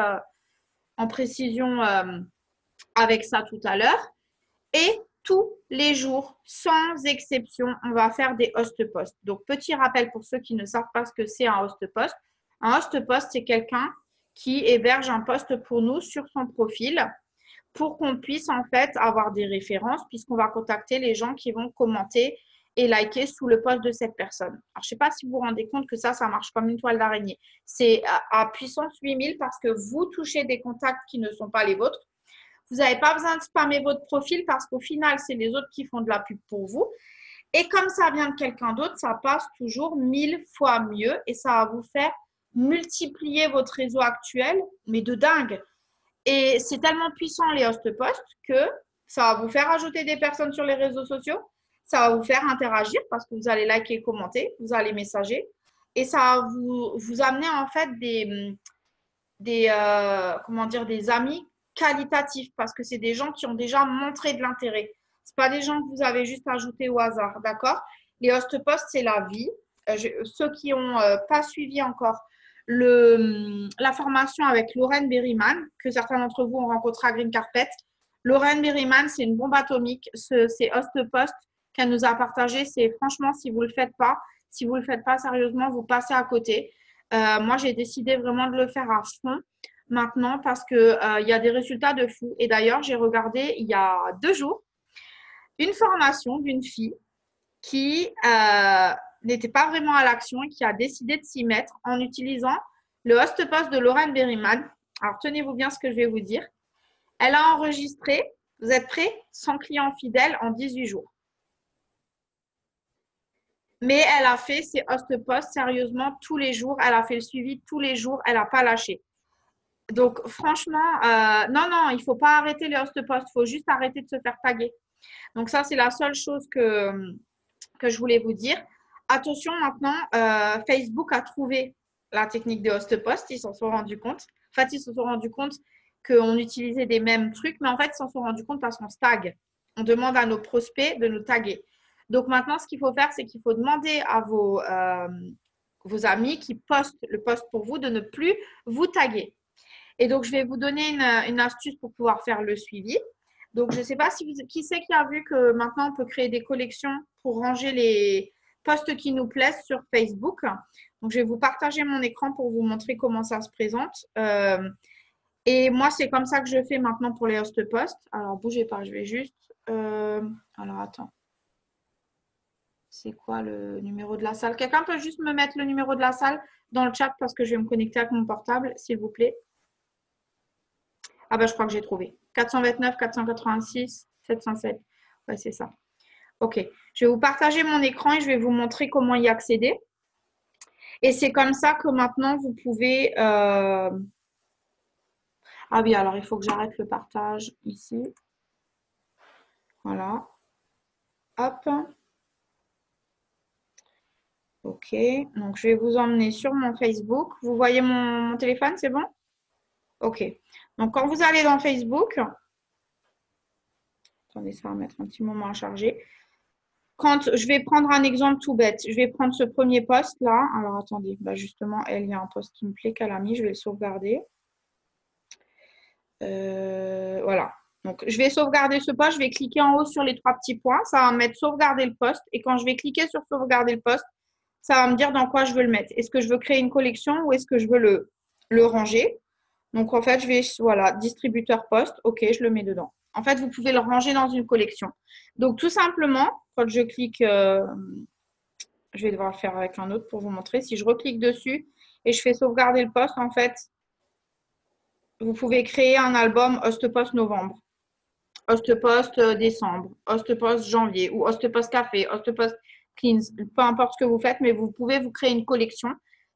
en précision avec ça tout à l'heure. Et tous les jours, sans exception, on va faire des host posts. Donc, petit rappel pour ceux qui ne savent pas ce que c'est un host post. Un host post, c'est quelqu'un qui héberge un post pour nous sur son profil pour qu'on puisse en fait avoir des références puisqu'on va contacter les gens qui vont commenter et liker sous le post de cette personne. Alors, je ne sais pas si vous vous rendez compte que ça marche comme une toile d'araignée. C'est à puissance 8000 parce que vous touchez des contacts qui ne sont pas les vôtres. Vous n'avez pas besoin de spammer votre profil parce qu'au final, c'est les autres qui font de la pub pour vous. Et comme ça vient de quelqu'un d'autre, ça passe toujours 1000 fois mieux et ça va vous faire multiplier votre réseau actuel, mais de dingue. Et c'est tellement puissant les host posts que ça va vous faire ajouter des personnes sur les réseaux sociaux, ça va vous faire interagir parce que vous allez liker, commenter, vous allez messager et ça va vous amener en fait des amis qualitatifs parce que c'est des gens qui ont déjà montré de l'intérêt. Ce pas des gens que vous avez juste ajoutés au hasard, d'accord? Les host posts, c'est la vie. Ceux qui n'ont pas suivi encore la formation avec Lorraine Berryman, que certains d'entre vous ont rencontré à Green Carpet. Lorraine Berryman, c'est une bombe atomique. Ces host posts qu'elle nous a partagés, c'est franchement, si vous ne le faites pas sérieusement, vous passez à côté. Moi, j'ai décidé vraiment de le faire à fond maintenant parce qu'il y a des résultats de fou. Et d'ailleurs, j'ai regardé il y a 2 jours une formation d'une fille qui n'était pas vraiment à l'action et qui a décidé de s'y mettre en utilisant le host post de Lorraine Berryman. Alors, tenez-vous bien ce que je vais vous dire. Elle a enregistré, vous êtes prêts, 100 clients fidèles en 18 jours. Mais elle a fait ses host posts sérieusement tous les jours. Elle a fait le suivi tous les jours. Elle n'a pas lâché. Donc, franchement, non, il ne faut pas arrêter les host posts. Il faut juste arrêter de se faire taguer. Donc, ça, c'est la seule chose que je voulais vous dire. Attention, maintenant, Facebook a trouvé la technique des host posts. Ils s'en sont rendus compte. En fait, ils se sont rendus compte qu'on utilisait des mêmes trucs, mais en fait, ils s'en sont rendus compte parce qu'on se tag. On demande à nos prospects de nous taguer. Donc, maintenant, ce qu'il faut faire, c'est qu'il faut demander à vos amis qui postent le post pour vous de ne plus vous taguer. Et donc, je vais vous donner une astuce pour pouvoir faire le suivi. Donc, je ne sais pas qui c'est qui a vu que maintenant, on peut créer des collections pour ranger les posts qui nous plaisent sur Facebook. Donc, je vais vous partager mon écran pour vous montrer comment ça se présente. Et moi, c'est comme ça que je fais maintenant pour les host posts. Alors, bougez pas, je vais juste… alors, attends. C'est quoi le numéro de la salle? Quelqu'un peut juste me mettre le numéro de la salle dans le chat parce que je vais me connecter avec mon portable, s'il vous plaît. Ah bah, je crois que j'ai trouvé. 429, 486, 707. Ouais, c'est ça. OK. Je vais vous partager mon écran et je vais vous montrer comment y accéder. Et c'est comme ça que maintenant, vous pouvez… Ah oui, alors il faut que j'arrête le partage ici. Voilà. Hop. OK. Donc, je vais vous emmener sur mon Facebook. Vous voyez mon téléphone, c'est bon? OK. Donc, quand vous allez dans Facebook… Attendez, ça va mettre un petit moment à charger. Quand je vais prendre un exemple tout bête, je vais prendre ce premier post là. Alors attendez, bah justement, il y a un post qui me plaît qu'elle a mis, je vais le sauvegarder. Voilà. Donc je vais sauvegarder ce post, je vais cliquer en haut sur les 3 petits points, ça va me mettre sauvegarder le post. Et quand je vais cliquer sur sauvegarder le post, ça va me dire dans quoi je veux le mettre. Est-ce que je veux créer une collection ou est-ce que je veux le ranger? Donc, en fait, je vais, voilà, distributeur poste. OK, je le mets dedans. En fait, vous pouvez le ranger dans une collection. Donc, tout simplement, quand je clique, je vais devoir le faire avec un autre pour vous montrer. Si je reclique dessus et je fais sauvegarder le poste, en fait, vous pouvez créer un album Hostpost novembre, Hostpost décembre, Hostpost janvier ou Hostpost café, Hostpost cleans, peu importe ce que vous faites, mais vous pouvez vous créer une collection.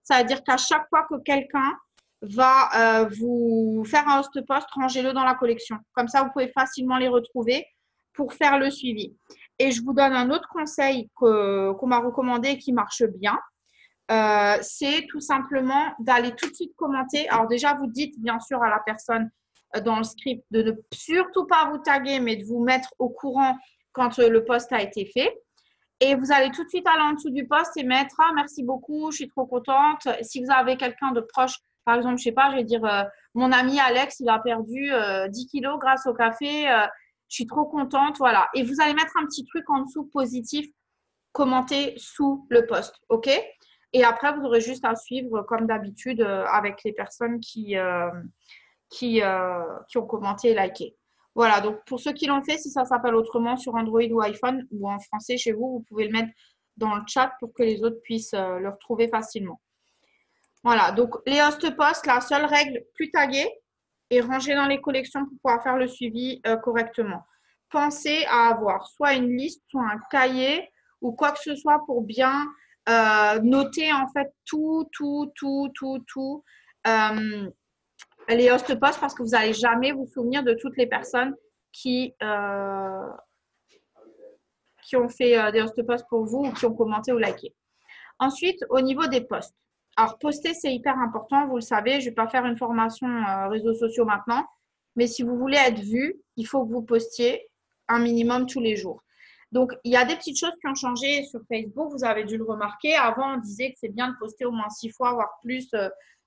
Ça veut dire qu'à chaque fois que quelqu'un va vous faire un Hostpost, rangez-le dans la collection. Comme ça, vous pouvez facilement les retrouver pour faire le suivi. Et je vous donne un autre conseil qu'on m'a recommandé et qui marche bien. C'est tout simplement d'aller tout de suite commenter. Alors déjà, vous dites bien sûr à la personne dans le script de ne surtout pas vous taguer, mais de vous mettre au courant quand le post a été fait. Et vous allez tout de suite aller en dessous du post et mettre « Ah, merci beaucoup, je suis trop contente ». Si vous avez quelqu'un de proche, par exemple, je sais pas, je vais dire mon ami Alex, il a perdu 10 kilos grâce au café, je suis trop contente », voilà. Et vous allez mettre un petit truc en dessous positif, commenter sous le post, OK? Et après, vous aurez juste à suivre comme d'habitude avec les personnes qui ont commenté et liké. Voilà, donc pour ceux qui l'ont fait, si ça s'appelle autrement sur Android ou iPhone ou en français chez vous, vous pouvez le mettre dans le chat pour que les autres puissent le retrouver facilement. Voilà, donc les host posts, la seule règle, plus taguer et ranger dans les collections pour pouvoir faire le suivi correctement. Pensez à avoir soit une liste, soit un cahier ou quoi que ce soit pour bien noter en fait tout. Les host posts parce que vous n'allez jamais vous souvenir de toutes les personnes qui ont fait des host posts pour vous ou qui ont commenté ou liké. Ensuite, au niveau des posts. Alors, poster, c'est hyper important, vous le savez. Je ne vais pas faire une formation réseaux sociaux maintenant. Mais si vous voulez être vu, il faut que vous postiez un minimum tous les jours. Donc, il y a des petites choses qui ont changé sur Facebook. Vous avez dû le remarquer. Avant, on disait que c'est bien de poster au moins 6 fois, voire plus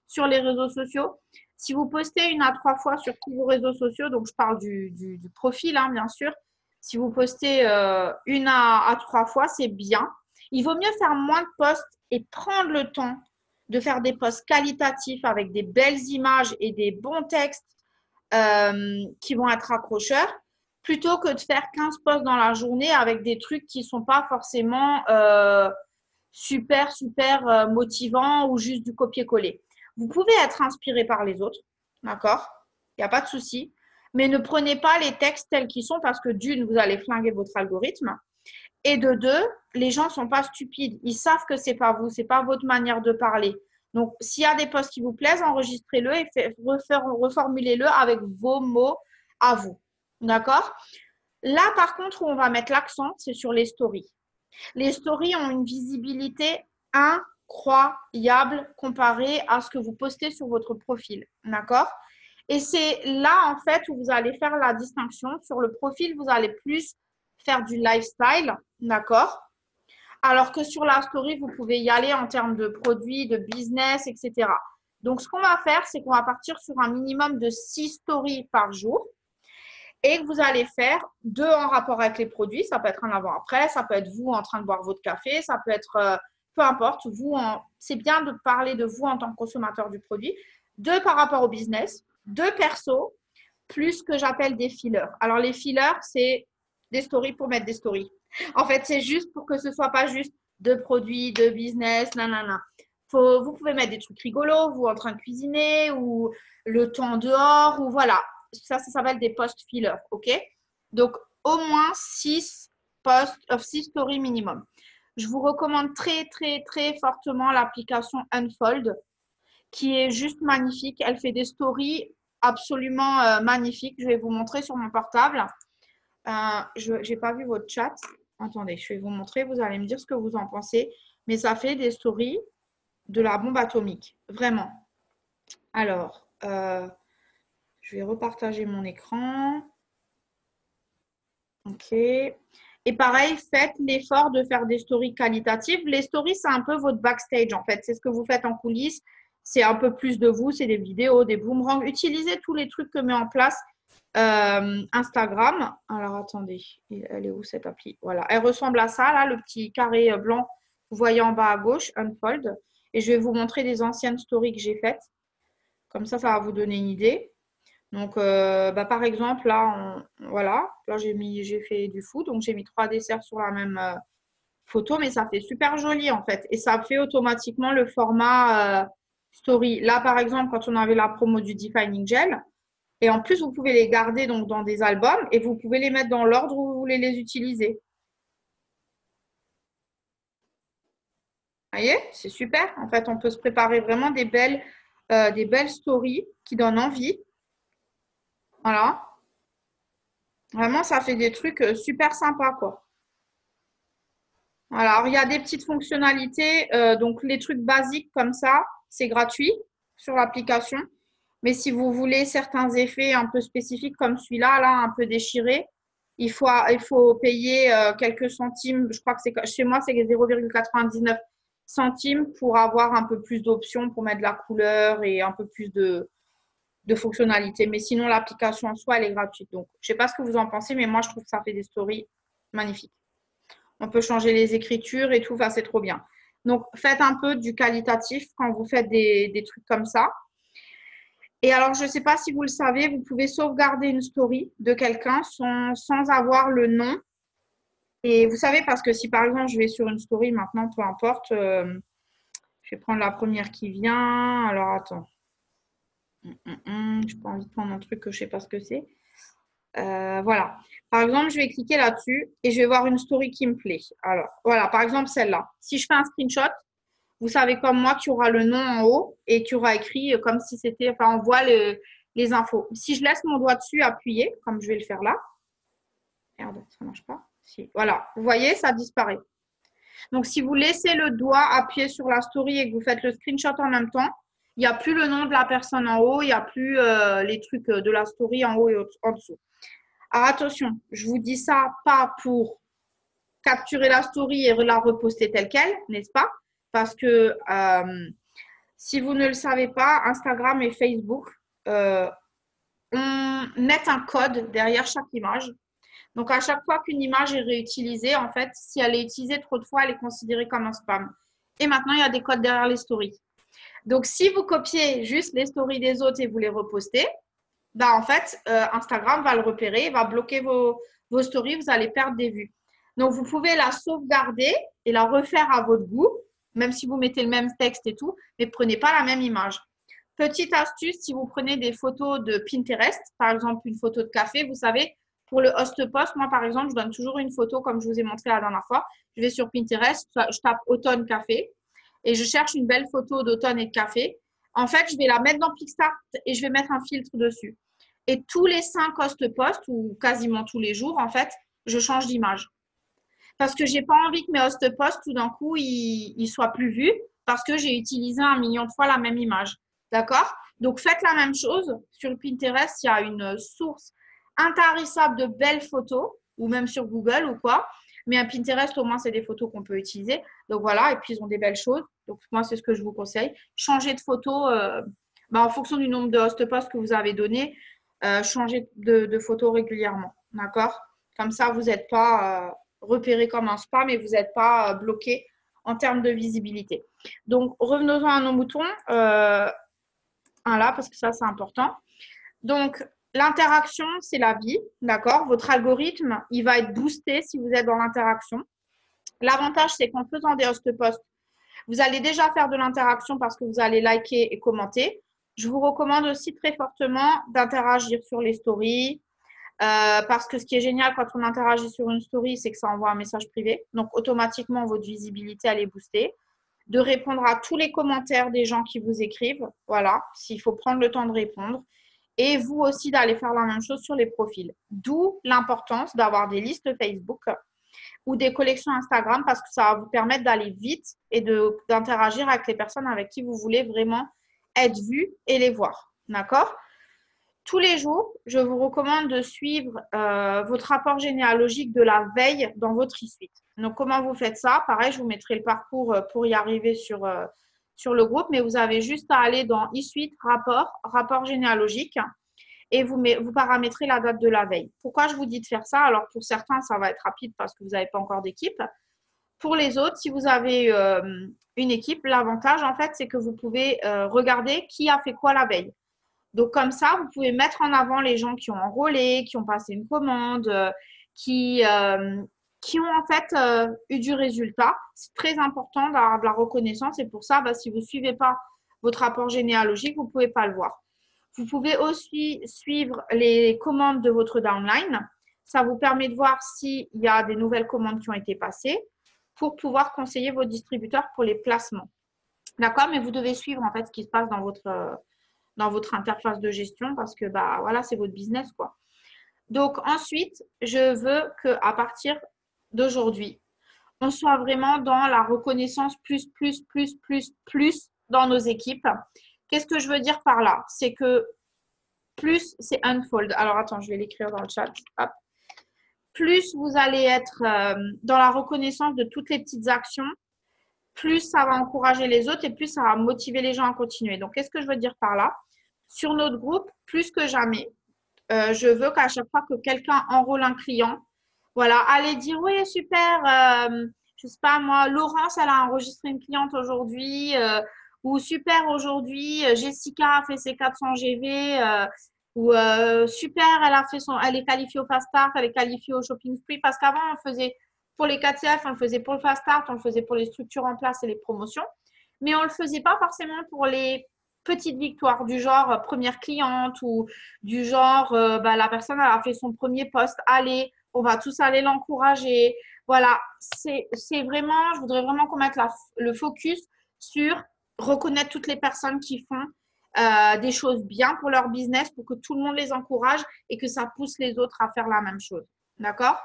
sur les réseaux sociaux. Si vous postez 1 à 3 fois sur tous vos réseaux sociaux, donc je parle du profil, hein, bien sûr. Si vous postez 1 à 3 fois, c'est bien. Il vaut mieux faire moins de posts et prendre le temps de faire des posts qualitatifs avec des belles images et des bons textes qui vont être accrocheurs, plutôt que de faire 15 posts dans la journée avec des trucs qui ne sont pas forcément super motivants ou juste du copier-coller. Vous pouvez être inspiré par les autres, d'accord? Il n'y a pas de souci. Mais ne prenez pas les textes tels qu'ils sont parce que d'une, vous allez flinguer votre algorithme. Et de deux, les gens ne sont pas stupides. Ils savent que ce n'est pas vous, ce n'est pas votre manière de parler. Donc, s'il y a des posts qui vous plaisent, enregistrez-le et reformulez-le avec vos mots à vous. D'accord? Là, par contre, où on va mettre l'accent, c'est sur les stories. Les stories ont une visibilité incroyable comparée à ce que vous postez sur votre profil. D'accord? Et c'est là, en fait, où vous allez faire la distinction. Sur le profil, vous allez plus faire du lifestyle, d'accord? Alors que sur la story, vous pouvez y aller en termes de produits, de business, etc. Donc, ce qu'on va faire, c'est qu'on va partir sur un minimum de 6 stories par jour et que vous allez faire 2 en rapport avec les produits. Ça peut être un avant-après, ça peut être vous en train de boire votre café, ça peut être, peu importe, c'est bien de parler de vous en tant que consommateur du produit. 2 par rapport au business, 2 perso, plus ce que j'appelle des fillers. Alors, les fillers, c'est des stories pour mettre des stories. En fait, c'est juste pour que ce ne soit pas juste de produits, de business, nanana. Vous pouvez mettre des trucs rigolos, vous en train de cuisiner ou le temps dehors ou voilà. Ça s'appelle des posts fillers, ok? Donc, au moins 6 stories minimum. Je vous recommande très fortement l'application Unfold qui est juste magnifique. Elle fait des stories absolument magnifiques. Je vais vous montrer sur mon portable. Je n'ai pas vu votre chat. Attendez, je vais vous montrer. Vous allez me dire ce que vous en pensez. Mais ça fait des stories de la bombe atomique. Vraiment. Alors, je vais repartager mon écran. OK. Et pareil, faites l'effort de faire des stories qualitatives. Les stories, c'est un peu votre backstage, en fait. C'est ce que vous faites en coulisses. C'est un peu plus de vous. C'est des vidéos, des boomerangs. Utilisez tous les trucs que met en place Instagram. Alors, attendez. Elle est où cette appli? Voilà. Elle ressemble à ça, là, le petit carré blanc Vous voyez en bas à gauche, Unfold. Et je vais vous montrer des anciennes stories que j'ai faites. Comme ça va vous donner une idée. Donc, par exemple, là, voilà, là j'ai fait du food, donc j'ai mis 3 desserts sur la même photo, mais ça fait super joli en fait. Et ça fait automatiquement le format story. Là, par exemple, quand on avait la promo du Defining Gel, et en plus, vous pouvez les garder donc dans des albums et vous pouvez les mettre dans l'ordre où vous voulez les utiliser. Vous voyez, c'est super. En fait, on peut se préparer vraiment des belles stories qui donnent envie. Voilà. Vraiment, ça fait des trucs super sympas, quoi. Voilà. Alors, il y a des petites fonctionnalités. Donc, les trucs basiques comme ça, c'est gratuit sur l'application. Mais si vous voulez certains effets un peu spécifiques comme celui-là, là, un peu déchiré, il faut payer quelques centimes. Je crois que c'est chez moi, c'est 0,99 centimes pour avoir un peu plus d'options pour mettre de la couleur et un peu plus de fonctionnalités. Mais sinon, l'application en soi, elle est gratuite. Donc, je ne sais pas ce que vous en pensez, mais moi, je trouve que ça fait des stories magnifiques. On peut changer les écritures et tout, enfin, c'est trop bien. Donc, faites un peu du qualitatif quand vous faites des trucs comme ça. Et alors, je ne sais pas si vous le savez, vous pouvez sauvegarder une story de quelqu'un sans avoir le nom. Et vous savez, parce que si par exemple, je vais sur une story maintenant, peu importe, je vais prendre la première qui vient. Alors, attends. Je n'ai pas envie de prendre un truc que je ne sais pas ce que c'est. Voilà. Par exemple, je vais cliquer là-dessus et je vais voir une story qui me plaît. Alors, voilà, par exemple, celle-là. Si je fais un screenshot, vous savez comme moi qu'il y aura le nom en haut et qu'il y aura écrit comme si c'était, enfin, on voit les infos. Si je laisse mon doigt dessus appuyé, comme je vais le faire là, merde, ça ne marche pas. Si. Voilà, vous voyez, ça disparaît. Donc, si vous laissez le doigt appuyer sur la story et que vous faites le screenshot en même temps, il n'y a plus le nom de la personne en haut, il n'y a plus les trucs de la story en haut et en dessous. Alors, attention, je vous dis ça pas pour capturer la story et la reposter telle qu'elle, n'est-ce pas? Parce que si vous ne le savez pas, Instagram et Facebook mettent un code derrière chaque image. Donc, à chaque fois qu'une image est réutilisée, en fait, si elle est utilisée trop de fois, elle est considérée comme un spam. Et maintenant, il y a des codes derrière les stories. Donc, si vous copiez juste les stories des autres et vous les repostez, bah, en fait, Instagram va le repérer, va bloquer vos stories, vous allez perdre des vues. Donc, vous pouvez la sauvegarder et la refaire à votre goût, même si vous mettez le même texte et tout, mais prenez pas la même image. Petite astuce, si vous prenez des photos de Pinterest, par exemple une photo de café, vous savez, pour le host post, moi par exemple, je donne toujours une photo comme je vous ai montré la dernière fois. Je vais sur Pinterest, je tape automne café et je cherche une belle photo d'automne et de café. En fait, je vais la mettre dans Pixart et je vais mettre un filtre dessus. Et tous les 5 host posts, ou quasiment tous les jours, en fait, je change d'image. Parce que j'ai pas envie que mes host posts, tout d'un coup, ils soient plus vus parce que j'ai utilisé 1 million de fois la même image. D'accord? Donc, faites la même chose. Sur Pinterest, il y a une source intarissable de belles photos, ou même sur Google ou quoi. Mais à Pinterest, au moins, c'est des photos qu'on peut utiliser. Donc, voilà. Et puis, ils ont des belles choses. Donc, moi, c'est ce que je vous conseille. Changez de photo en fonction du nombre de host posts que vous avez donné. Changez de photo régulièrement. D'accord? Comme ça, vous n'êtes pas repéré comme un spam et vous n'êtes pas bloqué en termes de visibilité. Donc, revenons-en à nos moutons. Là, parce que ça, c'est important. Donc, l'interaction, c'est la vie, d'accord? Votre algorithme, il va être boosté si vous êtes dans l'interaction. L'avantage, c'est qu'en faisant des host posts, vous allez déjà faire de l'interaction parce que vous allez liker et commenter. Je vous recommande aussi très fortement d'interagir sur les stories parce que ce qui est génial quand on interagit sur une story, c'est que ça envoie un message privé. Donc, automatiquement, votre visibilité, elle est boostée. De répondre à tous les commentaires des gens qui vous écrivent. Voilà, s'il faut prendre le temps de répondre. Et vous aussi d'aller faire la même chose sur les profils. D'où l'importance d'avoir des listes Facebook ou des collections Instagram parce que ça va vous permettre d'aller vite et d'interagir avec les personnes avec qui vous voulez vraiment être vu et les voir. D'accord? Tous les jours, je vous recommande de suivre votre rapport généalogique de la veille dans votre e-suite. Donc, comment vous faites ça? Pareil, je vous mettrai le parcours pour y arriver sur le groupe, mais vous avez juste à aller dans e-suite, rapport généalogique, et vous paramétrez la date de la veille. Pourquoi je vous dis de faire ça? Alors, pour certains, ça va être rapide parce que vous n'avez pas encore d'équipe. Pour les autres, si vous avez une équipe, l'avantage, en fait, c'est que vous pouvez regarder qui a fait quoi la veille. Donc, comme ça, vous pouvez mettre en avant les gens qui ont enrôlé, qui ont passé une commande, qui, euh, qui ont en fait eu du résultat. C'est très important d'avoir de la reconnaissance et pour ça, bah, si vous ne suivez pas votre rapport généalogique, vous ne pouvez pas le voir. Vous pouvez aussi suivre les commandes de votre downline. Ça vous permet de voir s'il y a des nouvelles commandes qui ont été passées pour pouvoir conseiller vos distributeurs pour les placements. D'accord? Mais vous devez suivre en fait ce qui se passe dans votre interface de gestion parce que bah, voilà, c'est votre business, quoi. Donc ensuite, je veux qu'à partir d'aujourd'hui, on soit vraiment dans la reconnaissance plus dans nos équipes. Qu'est-ce que je veux dire par là? C'est que plus c'est unfold. Alors attends, je vais l'écrire dans le chat. Hop. Plus vous allez être dans la reconnaissance de toutes les petites actions, plus ça va encourager les autres et plus ça va motiver les gens à continuer. Donc, qu'est-ce que je veux dire par là? Sur notre groupe, plus que jamais, je veux qu'à chaque fois que quelqu'un enrôle un client, voilà, allez dire oui, super, je sais pas moi, Laurence, elle a enregistré une cliente aujourd'hui, ou super, aujourd'hui, Jessica a fait ses 400 GV, ou super, elle est qualifiée au Fast Start, elle est qualifiée au Shopping Spree, parce qu'avant, on faisait pour les 4CF, on le faisait pour le Fast Start, on le faisait pour les structures en place et les promotions, mais on ne le faisait pas forcément pour les petites victoires du genre première cliente ou du genre bah, la personne elle a fait son premier post, allez, on va tous aller l'encourager. Voilà, c'est vraiment, je voudrais vraiment qu'on mette le focus sur reconnaître toutes les personnes qui font des choses bien pour leur business pour que tout le monde les encourage et que ça pousse les autres à faire la même chose. D'accord?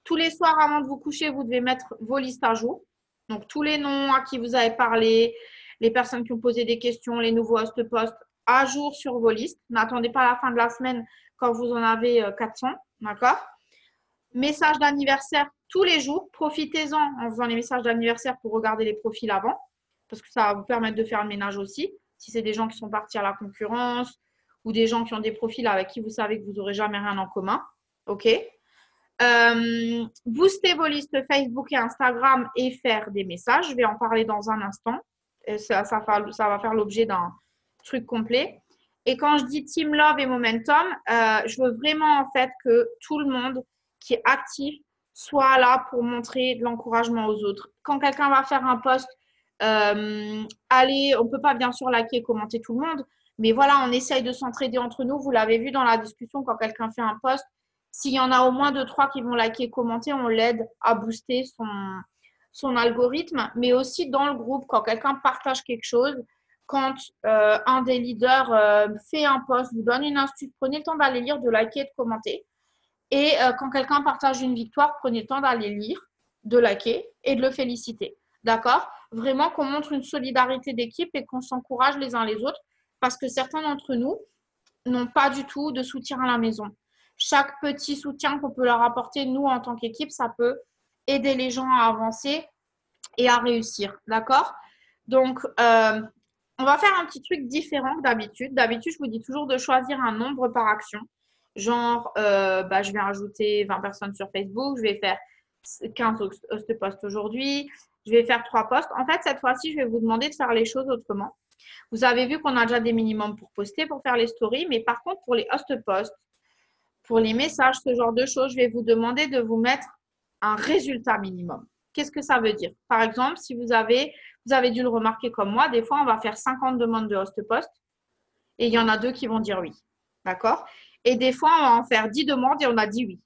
Tous les soirs avant de vous coucher, vous devez mettre vos listes à jour. Donc, tous les noms à qui vous avez parlé, les personnes qui ont posé des questions, les nouveaux host-posts à jour sur vos listes. N'attendez pas la fin de la semaine quand vous en avez 400. D'accord? Messages d'anniversaire tous les jours. Profitez-en en faisant les messages d'anniversaire pour regarder les profils avant, parce que ça va vous permettre de faire le ménage aussi. Si c'est des gens qui sont partis à la concurrence ou des gens qui ont des profils avec qui vous savez que vous n'aurez jamais rien en commun. OK? Booster vos listes Facebook et Instagram et faire des messages. Je vais en parler dans un instant. Ça va faire l'objet d'un truc complet. Et quand je dis Team Love et Momentum, je veux vraiment en fait que tout le monde qui est actif soit là pour montrer de l'encouragement aux autres. Quand quelqu'un va faire un post, allez, on ne peut pas bien sûr liker et commenter tout le monde, mais voilà, on essaye de s'entraider entre nous. Vous l'avez vu dans la discussion, quand quelqu'un fait un post, s'il y en a au moins 2-3 qui vont liker et commenter, on l'aide à booster son algorithme, mais aussi dans le groupe, quand quelqu'un partage quelque chose, quand un des leaders fait un post, vous donne une astuce, prenez le temps d'aller lire, de liker et de commenter. Et quand quelqu'un partage une victoire, prenez le temps d'aller lire, de liker et de le féliciter. D'accord? Vraiment qu'on montre une solidarité d'équipe et qu'on s'encourage les uns les autres parce que certains d'entre nous n'ont pas du tout de soutien à la maison. Chaque petit soutien qu'on peut leur apporter, nous, en tant qu'équipe, ça peut aider les gens à avancer et à réussir. D'accord? Donc, on va faire un petit truc différent que d'habitude. D'habitude, je vous dis toujours de choisir un nombre par action. Genre, bah, je vais rajouter 20 personnes sur Facebook, je vais faire 15 host-posts aujourd'hui, je vais faire 3 posts. En fait, cette fois-ci, je vais vous demander de faire les choses autrement. Vous avez vu qu'on a déjà des minimums pour poster, pour faire les stories, mais par contre, pour les host-posts, pour les messages, ce genre de choses, je vais vous demander de vous mettre un résultat minimum. Qu'est-ce que ça veut dire? Par exemple, si vous avez dû le remarquer comme moi, des fois, on va faire 50 demandes de host-post et il y en a 2 qui vont dire oui. D'accord? Et des fois, on va en faire 10 demandes et on a dit oui.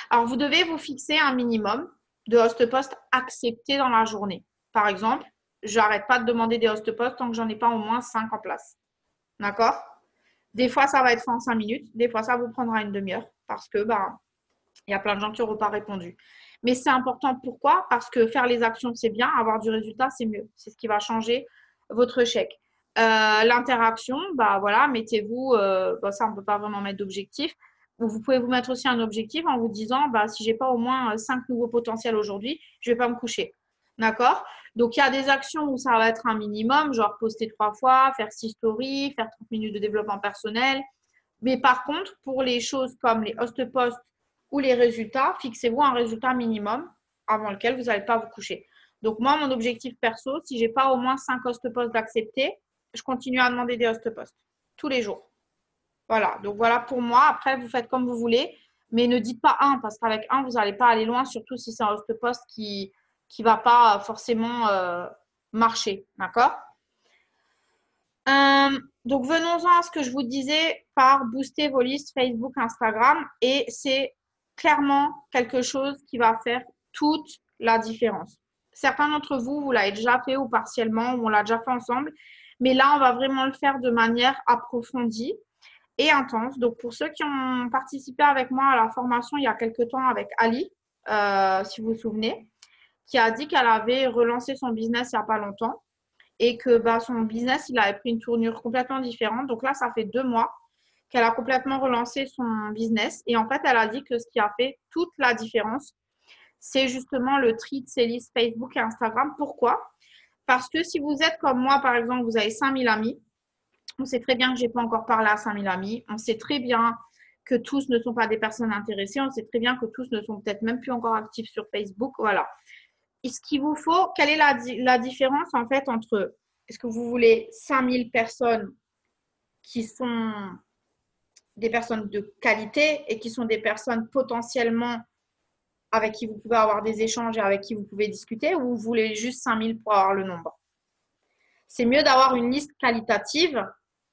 Alors, vous devez vous fixer un minimum de host-post acceptés dans la journée. Par exemple, je n'arrête pas de demander des host-posts tant que j'en ai pas au moins 5 en place. D'accord? Des fois, ça va être fait en 5 minutes. Des fois, ça vous prendra une demi-heure parce que il y a plein de gens qui n'auront pas répondu. Mais c'est important. Pourquoi? Parce que faire les actions, c'est bien. Avoir du résultat, c'est mieux. C'est ce qui va changer votre chèque. L'interaction, bah voilà, mettez-vous, ça on ne peut pas vraiment mettre d'objectif. Vous pouvez vous mettre aussi un objectif en vous disant, bah, si je n'ai pas au moins 5 nouveaux potentiels aujourd'hui, je ne vais pas me coucher. D'accord? Donc, il y a des actions où ça va être un minimum, genre poster 3 fois, faire 6 stories, faire 30 minutes de développement personnel. Mais par contre, pour les choses comme les host posts ou les résultats, fixez-vous un résultat minimum avant lequel vous n'allez pas vous coucher. Donc, moi, mon objectif perso, si je n'ai pas au moins 5 host posts d'accepter, je continue à demander des host posts tous les jours. Voilà, donc voilà pour moi. Après, vous faites comme vous voulez, mais ne dites pas un, parce qu'avec un, vous n'allez pas aller loin, surtout si c'est un host post qui ne va pas forcément marcher. D'accord? Donc, venons-en à ce que je vous disais par booster vos listes Facebook, Instagram. Et c'est clairement quelque chose qui va faire toute la différence. Certains d'entre vous, vous l'avez déjà fait ou partiellement, ou on l'a déjà fait ensemble. Mais là, on va vraiment le faire de manière approfondie et intense. Donc, pour ceux qui ont participé avec moi à la formation il y a quelques temps avec Ali, si vous vous souvenez, qui a dit qu'elle avait relancé son business il n'y a pas longtemps et que son business, il avait pris une tournure complètement différente. Donc là, ça fait 2 mois qu'elle a complètement relancé son business. Et en fait, elle a dit que ce qui a fait toute la différence, c'est justement le tri de ses listes Facebook et Instagram. Pourquoi? Parce que si vous êtes comme moi, par exemple, vous avez 5000 amis, on sait très bien que je n'ai pas encore parlé à 5000 amis. On sait très bien que tous ne sont pas des personnes intéressées. On sait très bien que tous ne sont peut-être même plus encore actifs sur Facebook. Voilà. Et ce qu'il vous faut, quelle est la différence en fait entre, est-ce que vous voulez 5000 personnes qui sont des personnes de qualité et qui sont des personnes potentiellement avec qui vous pouvez avoir des échanges et avec qui vous pouvez discuter, ou vous voulez juste 5000 pour avoir le nombre? C'est mieux d'avoir une liste qualitative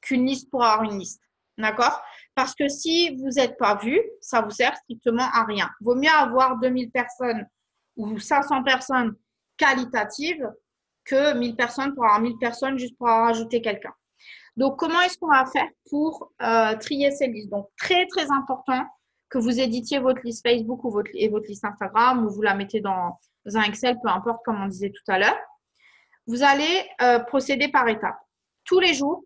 qu'une liste pour avoir une liste. D'accord? Parce que si vous n'êtes pas vu, ça vous sert strictement à rien. Vaut mieux avoir 2000 personnes ou 500 personnes qualitatives que 1000 personnes pour avoir 1000 personnes juste pour avoir ajouté quelqu'un. Donc, comment est-ce qu'on va faire pour trier ces listes? Donc, très, très important que vous éditiez votre liste Facebook ou votre liste Instagram, ou vous la mettez dans un Excel, peu importe, comme on disait tout à l'heure. Vous allez procéder par étapes. Tous les jours,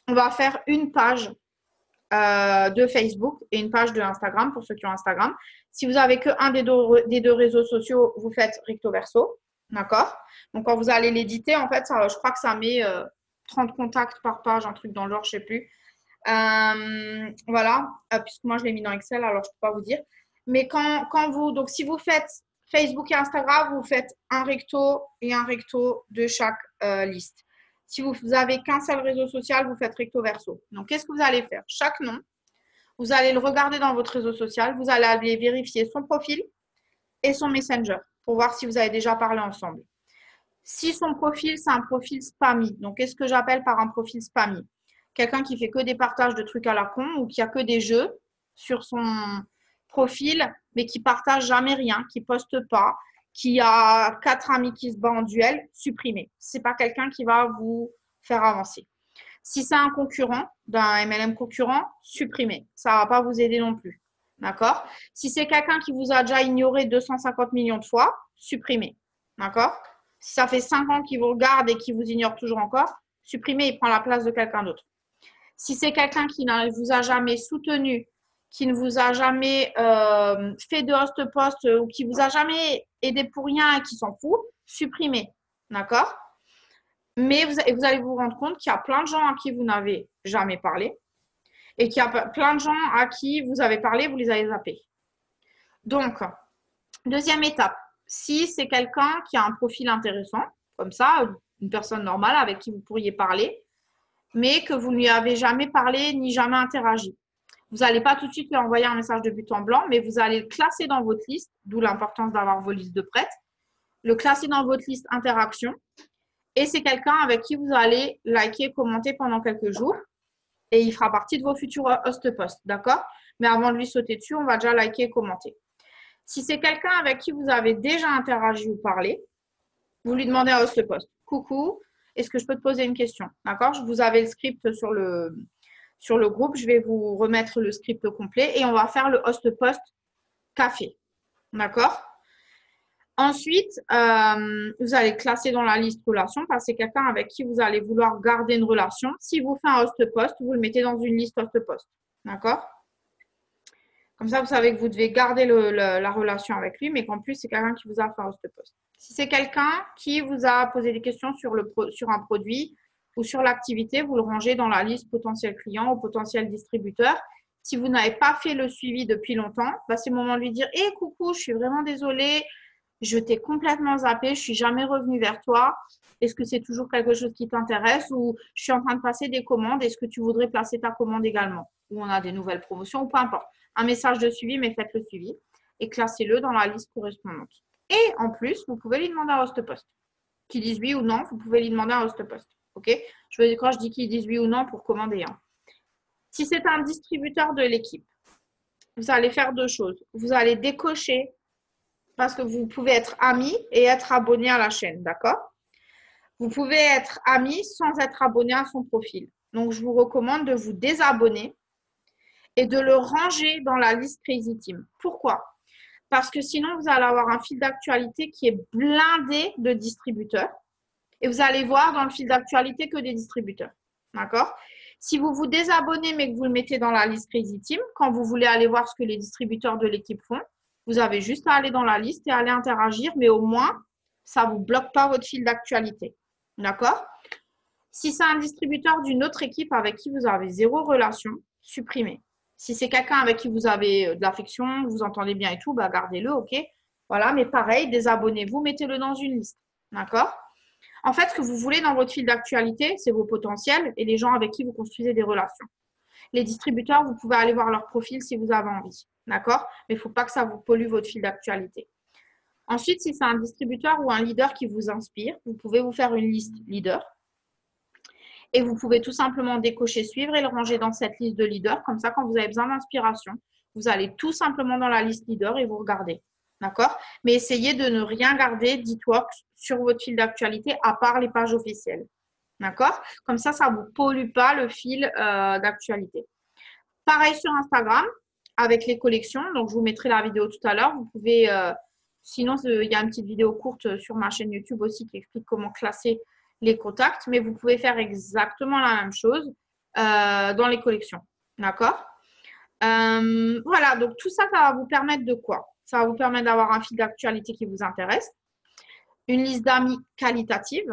on va faire une page de Facebook et une page de Instagram pour ceux qui ont Instagram. Si vous n'avez qu'un des deux réseaux sociaux, vous faites recto verso. D'accord? Donc, quand vous allez l'éditer, en fait, je crois que ça met 30 contacts par page, un truc dans le genre, je ne sais plus. Voilà, puisque moi, je l'ai mis dans Excel, alors je ne peux pas vous dire. Mais donc, si vous faites Facebook et Instagram, vous faites un recto et un recto de chaque liste. Si vous n'avez qu'un seul réseau social, vous faites recto verso. Donc, qu'est-ce que vous allez faire? Chaque nom, vous allez le regarder dans votre réseau social. Vous allez aller vérifier son profil et son Messenger pour voir si vous avez déjà parlé ensemble. Si son profil, c'est un profil spammy. Donc, qu'est-ce que j'appelle par un profil spammy? Quelqu'un qui fait que des partages de trucs à la con ou qui a que des jeux sur son profil, mais qui partage jamais rien, qui poste pas, qui a 4 amis qui se battent en duel, supprimez. C'est pas quelqu'un qui va vous faire avancer. Si c'est un concurrent, d'un MLM concurrent, supprimez. Ça va pas vous aider non plus. D'accord? Si c'est quelqu'un qui vous a déjà ignoré 250 millions de fois, supprimez. D'accord? Si ça fait 5 ans qu'il vous regarde et qu'il vous ignore toujours encore, supprimez, il prend la place de quelqu'un d'autre. Si c'est quelqu'un qui ne vous a jamais soutenu, qui ne vous a jamais fait de host post ou qui vous a jamais aidé pour rien et qui s'en fout, supprimez. D'accord? Mais vous allez vous rendre compte qu'il y a plein de gens à qui vous n'avez jamais parlé et qu'il y a plein de gens à qui vous avez parlé, vous les avez zappés. Donc, deuxième étape, si c'est quelqu'un qui a un profil intéressant, comme ça, une personne normale avec qui vous pourriez parler, mais que vous ne lui avez jamais parlé ni jamais interagi. Vous n'allez pas tout de suite lui envoyer un message de but en blanc, mais vous allez le classer dans votre liste, d'où l'importance d'avoir vos listes de prêtes, le classer dans votre liste interaction, et c'est quelqu'un avec qui vous allez liker, commenter pendant quelques jours, et il fera partie de vos futurs host posts, d'accord? Mais avant de lui sauter dessus, on va déjà liker et commenter. Si c'est quelqu'un avec qui vous avez déjà interagi ou parlé, vous lui demandez un host post. Coucou, est-ce que je peux te poser une question? D'accord? Vous avez le script sur le groupe. Je vais vous remettre le script complet et on va faire le host post café. D'accord? Ensuite, vous allez classer dans la liste relation parce que c'est quelqu'un avec qui vous allez vouloir garder une relation. Si vous faites un host post, vous le mettez dans une liste host post. D'accord? Comme ça, vous savez que vous devez garder la relation avec lui, mais qu'en plus, c'est quelqu'un qui vous a fait un host post. Si c'est quelqu'un qui vous a posé des questions sur un produit ou sur l'activité, vous le rangez dans la liste potentiel client ou potentiel distributeur. Si vous n'avez pas fait le suivi depuis longtemps, c'est le moment de lui dire « Coucou, je suis vraiment désolée. je t'ai complètement zappé, je suis jamais revenue vers toi. Est-ce que c'est toujours quelque chose qui t'intéresse ou je suis en train de passer des commandes, est-ce que tu voudrais placer ta commande également? Ou on a des nouvelles promotions ou peu importe. Un message de suivi, mais faites le suivi et classez-le dans la liste correspondante. Et en plus, vous pouvez lui demander un host post. Qu'ils disent oui ou non, vous pouvez lui demander un host post. OK? Quand je dis qu'ils disent oui ou non pour commander un. Si c'est un distributeur de l'équipe, vous allez faire deux choses. Vous allez décocher parce que vous pouvez être ami et être abonné à la chaîne, d'accord? Vous pouvez être ami sans être abonné à son profil. Donc, je vous recommande de vous désabonner et de le ranger dans la liste Crazy Team. Pourquoi? Parce que sinon, vous allez avoir un fil d'actualité qui est blindé de distributeurs et vous allez voir dans le fil d'actualité que des distributeurs, d'accord? Si vous vous désabonnez mais que vous le mettez dans la liste Crazy Team, quand vous voulez aller voir ce que les distributeurs de l'équipe font, vous avez juste à aller dans la liste et aller interagir, mais au moins, ça ne vous bloque pas votre fil d'actualité. D'accord? Si c'est un distributeur d'une autre équipe avec qui vous avez zéro relation, supprimez. Si c'est quelqu'un avec qui vous avez de l'affection, vous entendez bien et tout, bah gardez-le, ok? Voilà, mais pareil, désabonnez-vous, mettez-le dans une liste. D'accord? En fait, ce que vous voulez dans votre fil d'actualité, c'est vos potentiels et les gens avec qui vous construisez des relations. Les distributeurs, vous pouvez aller voir leur profil si vous avez envie. D'accord? Mais il ne faut pas que ça vous pollue votre fil d'actualité. Ensuite, si c'est un distributeur ou un leader qui vous inspire, vous pouvez vous faire une liste leader. Et vous pouvez tout simplement décocher suivre et le ranger dans cette liste de leaders. Comme ça, quand vous avez besoin d'inspiration, vous allez tout simplement dans la liste leader et vous regardez. D'accord? Mais essayez de ne rien garder, dites-moi, sur votre fil d'actualité, à part les pages officielles. D'accord? Comme ça ne vous pollue pas le fil d'actualité. Pareil sur Instagram, avec les collections. Donc, je vous mettrai la vidéo tout à l'heure. Vous pouvez, sinon, il y a une petite vidéo courte sur ma chaîne YouTube aussi qui explique comment classer les contacts. Mais vous pouvez faire exactement la même chose dans les collections. D'accord? Voilà, donc tout ça, ça va vous permettre de quoi? Ça va vous permettre d'avoir un fil d'actualité qui vous intéresse, une liste d'amis qualitative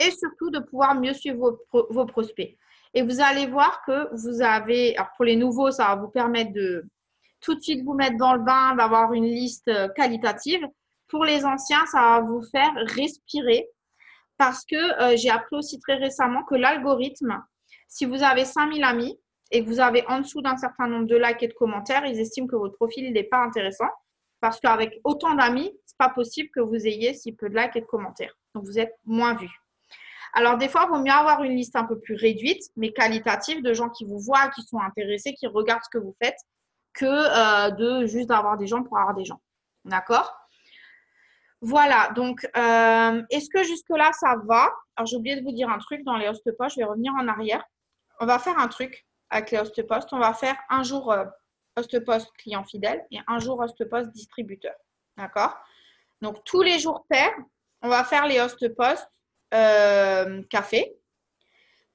et surtout de pouvoir mieux suivre vos prospects. Et vous allez voir que vous avez, alors pour les nouveaux, ça va vous permettre de tout de suite vous mettre dans le bain, d'avoir une liste qualitative. Pour les anciens, ça va vous faire respirer parce que j'ai appris aussi très récemment que l'algorithme, si vous avez 5000 amis et que vous avez en dessous d'un certain nombre de likes et de commentaires, ils estiment que votre profil n'est pas intéressant parce qu'avec autant d'amis, ce n'est pas possible que vous ayez si peu de likes et de commentaires. Donc, vous êtes moins vu. Alors, des fois, il vaut mieux avoir une liste un peu plus réduite, mais qualitative, de gens qui vous voient, qui sont intéressés, qui regardent ce que vous faites, que de juste avoir des gens pour avoir des gens. D'accord? Voilà, donc, est-ce que jusque-là, ça va? Alors, j'ai oublié de vous dire un truc dans les host posts, je vais revenir en arrière. On va faire un truc avec les host posts. On va faire un jour host post client fidèle et un jour host post distributeur. D'accord? Donc, tous les jours pairs, on va faire les host posts café.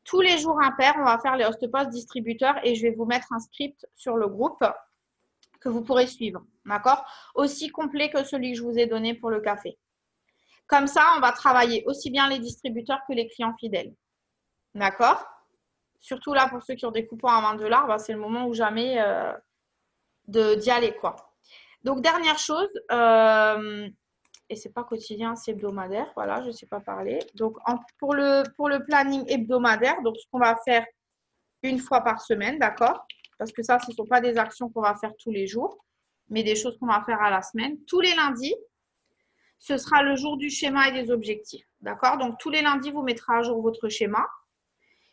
Tous les jours impairs, on va faire les host posts distributeurs et je vais vous mettre un script sur le groupe que vous pourrez suivre. D'accord? Aussi complet que celui que je vous ai donné pour le café. Comme ça, on va travailler aussi bien les distributeurs que les clients fidèles. D'accord? Surtout là, pour ceux qui ont des coupons à $20, bah, c'est le moment ou jamais d'y aller, quoi. Donc, dernière chose, et c'est pas quotidien, c'est hebdomadaire. Voilà, je ne sais pas parler. Donc, pour le planning hebdomadaire, donc ce qu'on va faire une fois par semaine, d'accord? Parce que ça, ce ne sont pas des actions qu'on va faire tous les jours, mais des choses qu'on va faire à la semaine. Tous les lundis, ce sera le jour du schéma et des objectifs, d'accord? Donc, tous les lundis, vous mettrez à jour votre schéma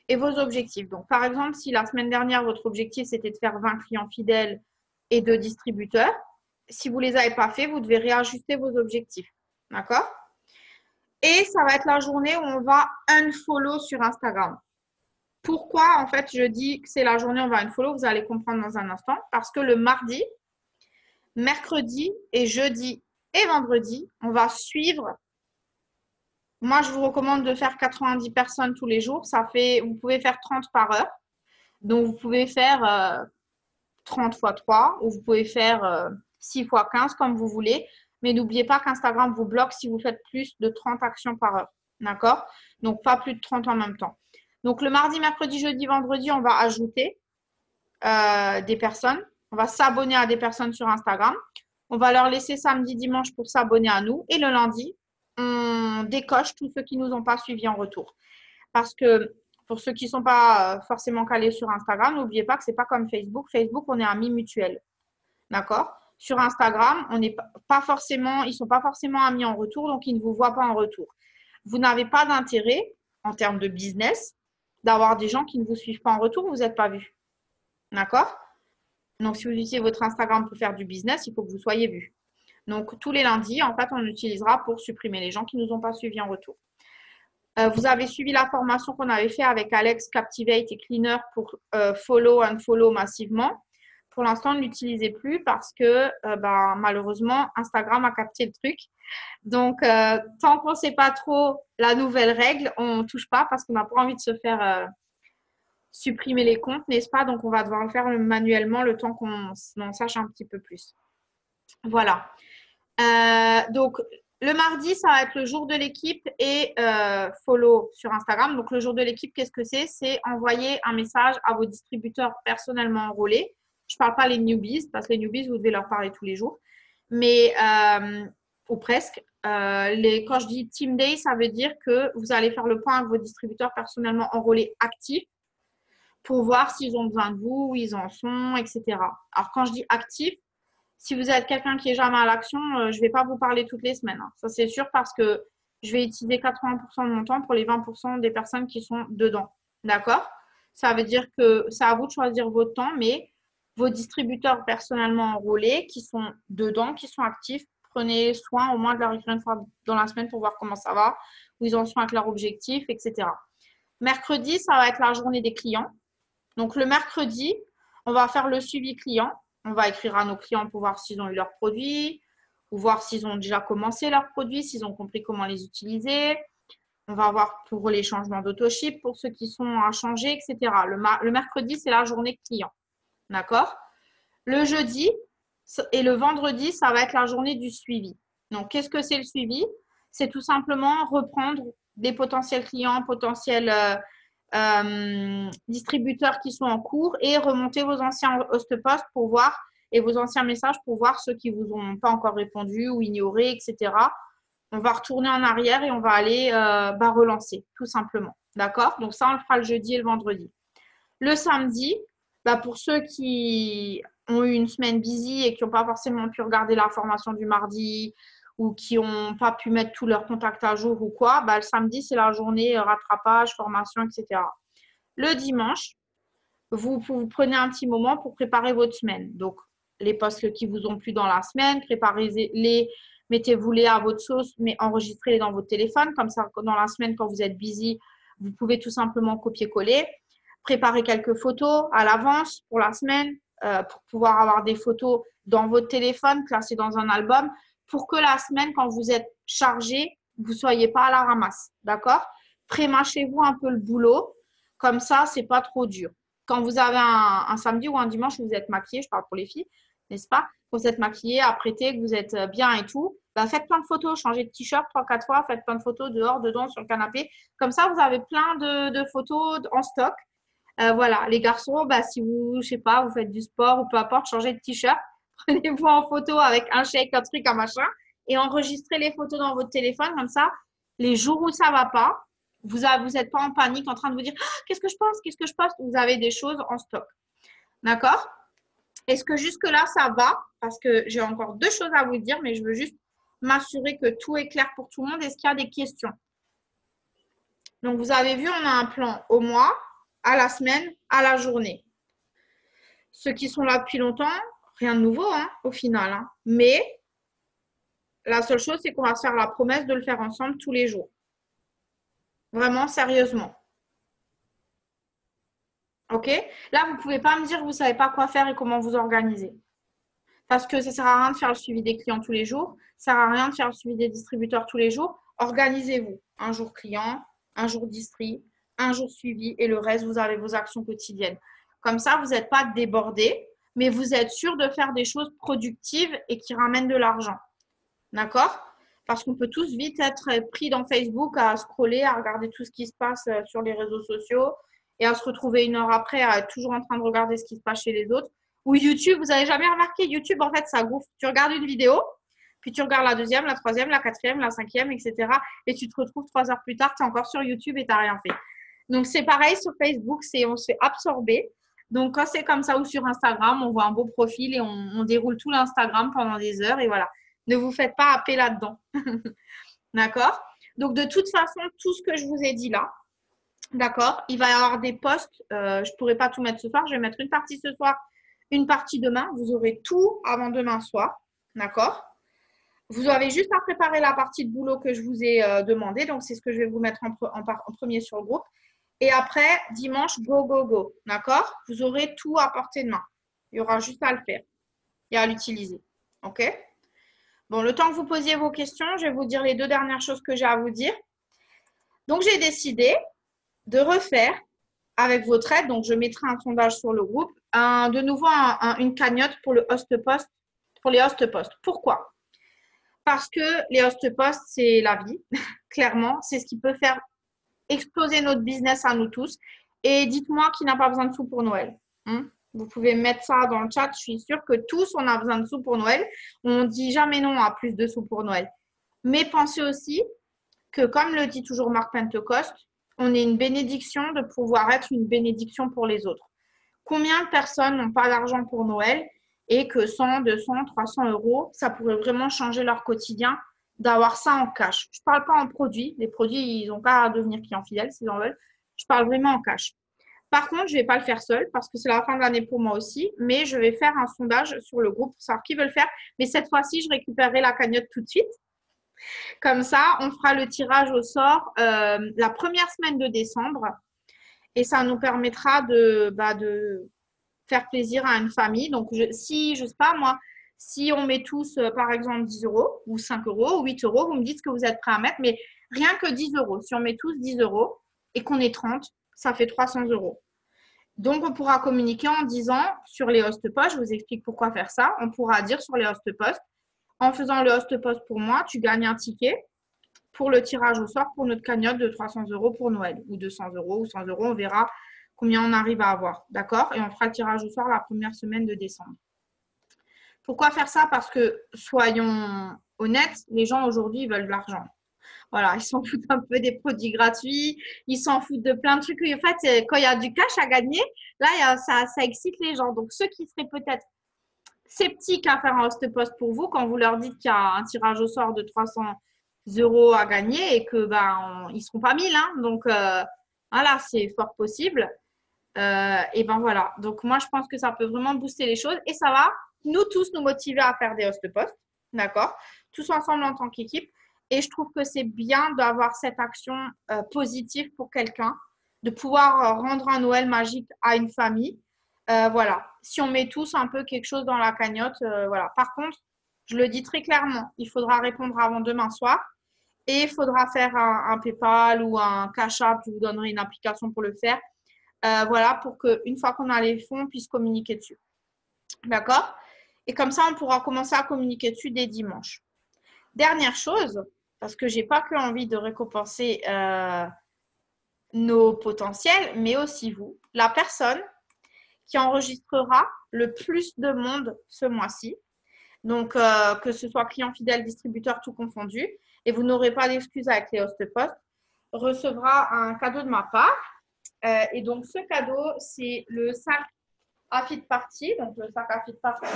et vos objectifs. Donc, par exemple, si la semaine dernière, votre objectif, c'était de faire 20 clients fidèles et 2 distributeurs, si vous ne les avez pas fait, vous devez réajuster vos objectifs. D'accord? Et ça va être la journée où on va unfollow sur Instagram. Pourquoi, en fait, je dis que c'est la journée où on va unfollow? Vous allez comprendre dans un instant. Parce que le mardi, mercredi et jeudi et vendredi, on va suivre. Moi, je vous recommande de faire 90 personnes tous les jours. Ça fait, vous pouvez faire 30 par heure. Donc, vous pouvez faire 30 x 3 ou vous pouvez faire 6 x 15 comme vous voulez. Mais n'oubliez pas qu'Instagram vous bloque si vous faites plus de 30 actions par heure. D'accord? Donc, pas plus de 30 en même temps. Donc, le mardi, mercredi, jeudi, vendredi, on va ajouter des personnes. On va s'abonner à des personnes sur Instagram. On va leur laisser samedi, dimanche pour s'abonner à nous. Et le lundi, on décoche tous ceux qui ne nous ont pas suivis en retour. Parce que pour ceux qui ne sont pas forcément calés sur Instagram, n'oubliez pas que ce n'est pas comme Facebook. Facebook, on est amis mutuels. D'accord? Sur Instagram, on n'est pas forcément, ils ne sont pas forcément amis en retour, donc ils ne vous voient pas en retour. Vous n'avez pas d'intérêt, en termes de business, d'avoir des gens qui ne vous suivent pas en retour, vous n'êtes pas vu. D'accord? Donc, si vous utilisez votre Instagram pour faire du business, il faut que vous soyez vu. Donc, tous les lundis, en fait, on utilisera pour supprimer les gens qui ne nous ont pas suivis en retour. Vous avez suivi la formation qu'on avait fait avec Alex, Captivate et Cleaner pour follow and follow massivement. Pour l'instant, on ne l'utilisait plus parce que malheureusement, Instagram a capté le truc. Donc, tant qu'on ne sait pas trop la nouvelle règle, on ne touche pas parce qu'on n'a pas envie de se faire supprimer les comptes, n'est-ce pas? Donc, on va devoir le faire manuellement le temps qu'on en sache un petit peu plus. Voilà. Donc, le mardi, ça va être le jour de l'équipe et follow sur Instagram. Donc, le jour de l'équipe, qu'est-ce que c'est? C'est envoyer un message à vos distributeurs personnellement enrôlés. Je ne parle pas les newbies, parce que les newbies, vous devez leur parler tous les jours. Mais, ou presque. Quand je dis Team Day, ça veut dire que vous allez faire le point avec vos distributeurs personnellement enrôlés actifs pour voir s'ils ont besoin de vous, où ils en sont, etc. Alors, quand je dis actifs, si vous êtes quelqu'un qui est jamais à l'action, je ne vais pas vous parler toutes les semaines. Hein. Ça, c'est sûr parce que je vais utiliser 80% de mon temps pour les 20% des personnes qui sont dedans. D'accord? Ça veut dire que c'est à vous de choisir votre temps, mais vos distributeurs personnellement enrôlés qui sont dedans, qui sont actifs, prenez soin au moins de leur écrire une fois dans la semaine pour voir comment ça va, où ils en sont avec leur objectif, etc. Mercredi, ça va être la journée des clients. Donc, le mercredi, on va faire le suivi client. On va écrire à nos clients pour voir s'ils ont eu leurs produits, ou voir s'ils ont déjà commencé leurs produits, s'ils ont compris comment les utiliser. On va voir pour les changements d'autoship, pour ceux qui sont à changer, etc. Le mercredi, c'est la journée client. D'accord? Le jeudi et le vendredi, ça va être la journée du suivi. Donc, qu'est-ce que c'est le suivi? C'est tout simplement reprendre des potentiels clients, potentiels distributeurs qui sont en cours et remonter vos anciens host-posts pour voir et vos anciens messages pour voir ceux qui vous ont pas encore répondu ou ignoré, etc. On va retourner en arrière et on va aller relancer, tout simplement. D'accord? Donc ça, on le fera le jeudi et le vendredi. Le samedi, pour ceux qui ont eu une semaine busy et qui n'ont pas forcément pu regarder la formation du mardi ou qui n'ont pas pu mettre tous leurs contacts à jour ou quoi, le samedi, c'est la journée rattrapage, formation, etc. Le dimanche, vous prenez un petit moment pour préparer votre semaine. Donc, les posts qui vous ont plu dans la semaine, préparez-les, mettez-vous-les à votre sauce, mais enregistrez-les dans votre téléphone. Comme ça, dans la semaine, quand vous êtes busy, vous pouvez tout simplement copier-coller. Préparez quelques photos à l'avance pour la semaine pour pouvoir avoir des photos dans votre téléphone, classées dans un album, pour que la semaine, quand vous êtes chargé, vous ne soyez pas à la ramasse. D'accord? Prémâchez-vous un peu le boulot. Comme ça, ce n'est pas trop dur. Quand vous avez un samedi ou un dimanche où vous êtes maquillé, je parle pour les filles, n'est-ce pas? Quand vous êtes maquillé, apprêté, que vous êtes bien et tout, faites plein de photos, changez de t-shirt 3-4 fois, faites plein de photos dehors, dedans, sur le canapé. Comme ça, vous avez plein de photos en stock. Voilà, les garçons, si vous, je sais pas, vous faites du sport ou peu importe, changez de t-shirt, prenez-vous en photo avec un shake, un truc, un machin, et enregistrez les photos dans votre téléphone. Comme ça, les jours où ça va pas, vous n'êtes pas en panique en train de vous dire qu'est-ce que je poste, qu'est-ce que je poste. Vous avez des choses en stock. D'accord? Est-ce que jusque-là, ça va? Parce que j'ai encore deux choses à vous dire, mais je veux juste m'assurer que tout est clair pour tout le monde. Est-ce qu'il y a des questions? Donc, vous avez vu, on a un plan au mois, à la semaine, à la journée. Ceux qui sont là depuis longtemps, rien de nouveau au final. Mais la seule chose, c'est qu'on va se faire la promesse de le faire ensemble tous les jours. Vraiment, sérieusement. OK? Là, vous ne pouvez pas me dire que vous ne savez pas quoi faire et comment vous organiser. Parce que ça ne sert à rien de faire le suivi des clients tous les jours. Ça ne sert à rien de faire le suivi des distributeurs tous les jours. Organisez-vous. Un jour client, un jour distri, un jour suivi et le reste, vous avez vos actions quotidiennes. Comme ça, vous n'êtes pas débordé, mais vous êtes sûr de faire des choses productives et qui ramènent de l'argent. D'accord? Parce qu'on peut tous vite être pris dans Facebook à scroller, à regarder tout ce qui se passe sur les réseaux sociaux et à se retrouver une heure après à être toujours en train de regarder ce qui se passe chez les autres Ou YouTube, vous n'avez jamais remarqué, YouTube, en fait, ça gouffre. Tu regardes une vidéo, puis tu regardes la deuxième, la troisième, la quatrième, la cinquième, etc. Et tu te retrouves 3 heures plus tard, tu es encore sur YouTube et tu n'as rien fait. Donc, c'est pareil sur Facebook, on se fait absorber. Donc, quand c'est comme ça ou sur Instagram, on voit un beau profil et on déroule tout l'Instagram pendant des heures et voilà. Ne vous faites pas happer là-dedans. D'accord? Donc, de toute façon, tout ce que je vous ai dit là, d'accord, il va y avoir des posts. Je ne pourrai pas tout mettre ce soir. Je vais mettre une partie ce soir, une partie demain. Vous aurez tout avant demain soir. D'accord? Vous avez juste à préparer la partie de boulot que je vous ai demandé. Donc, c'est ce que je vais vous mettre en premier sur le groupe. Et après, dimanche, go, go, go. D'accord? Vous aurez tout à portée de main. Il y aura juste à le faire et à l'utiliser. OK? Bon, le temps que vous posiez vos questions, je vais vous dire les 2 dernières choses que j'ai à vous dire. Donc, j'ai décidé de refaire avec votre aide. Donc, je mettrai un sondage sur le groupe. De nouveau, une cagnotte pour le host post, pour les host posts. Pourquoi? Parce que les host posts, c'est la vie. Clairement, c'est ce qui peut faire exploser notre business à nous tous. Et dites-moi qui n'a pas besoin de sous pour Noël. Vous pouvez mettre ça dans le chat. Je suis sûre que tous, on a besoin de sous pour Noël. On ne dit jamais non à plus de sous pour Noël. Mais pensez aussi que, comme le dit toujours Mark Pentecost, on est une bénédiction de pouvoir être une bénédiction pour les autres. Combien de personnes n'ont pas d'argent pour Noël et que 100, 200, 300 euros, ça pourrait vraiment changer leur quotidien d'avoir ça en cash. Je ne parle pas en produits. Les produits, ils n'ont pas à devenir clients fidèles s'ils en veulent. Je parle vraiment en cash. Par contre, je ne vais pas le faire seul parce que c'est la fin de l'année pour moi aussi, mais je vais faire un sondage sur le groupe pour savoir qui veut le faire. Mais cette fois-ci, je récupérerai la cagnotte tout de suite. Comme ça, on fera le tirage au sort la première semaine de décembre et ça nous permettra de faire plaisir à une famille. Donc, si, je ne sais pas moi, si on met tous, par exemple, 10 euros ou 5 euros ou 8 euros, vous me dites ce que vous êtes prêt à mettre, mais rien que 10 euros. Si on met tous 10 euros et qu'on est 30, ça fait 300 euros. Donc, on pourra communiquer en disant sur les host posts, je vous explique pourquoi faire ça, on pourra dire sur les host posts, en faisant le host post pour moi, tu gagnes un ticket pour le tirage au sort pour notre cagnotte de 300 euros pour Noël, ou 200 euros, ou 100 euros, on verra combien on arrive à avoir. D'accord? Et on fera le tirage au sort la première semaine de décembre. Pourquoi faire ça? Parce que, soyons honnêtes, les gens aujourd'hui veulent de l'argent. Voilà, ils s'en foutent un peu des produits gratuits, ils s'en foutent de plein de trucs. En fait, quand il y a du cash à gagner, là, ça excite les gens. Donc, ceux qui seraient peut-être sceptiques à faire un host post pour vous, quand vous leur dites qu'il y a un tirage au sort de 300 euros à gagner et que ils ne seront pas 1000. Hein, donc, voilà, c'est fort possible. Et ben voilà. Donc, moi, je pense que ça peut vraiment booster les choses et ça va nous tous nous motiver à faire des host posts. D'accord? Tous ensemble en tant qu'équipe. Et je trouve que c'est bien d'avoir cette action positive pour quelqu'un, de pouvoir rendre un Noël magique à une famille. Voilà. Si on met tous un peu quelque chose dans la cagnotte, voilà. Par contre, je le dis très clairement, il faudra répondre avant demain soir et il faudra faire un PayPal ou un Cash App. Je vous donnerai une application pour le faire. Voilà, pour qu'une fois qu'on a les fonds, on puisse communiquer dessus. D'accord? Et comme ça, on pourra commencer à communiquer dessus dès dimanche. Dernière chose, parce que je n'ai pas que envie de récompenser nos potentiels, mais aussi vous, la personne qui enregistrera le plus de monde ce mois-ci. Donc, que ce soit client fidèle, distributeur, tout confondu, et vous n'aurez pas d'excuses avec les host posts, recevra un cadeau de ma part. Et donc, ce cadeau, c'est le sac Affit Party, donc le sac Affit Party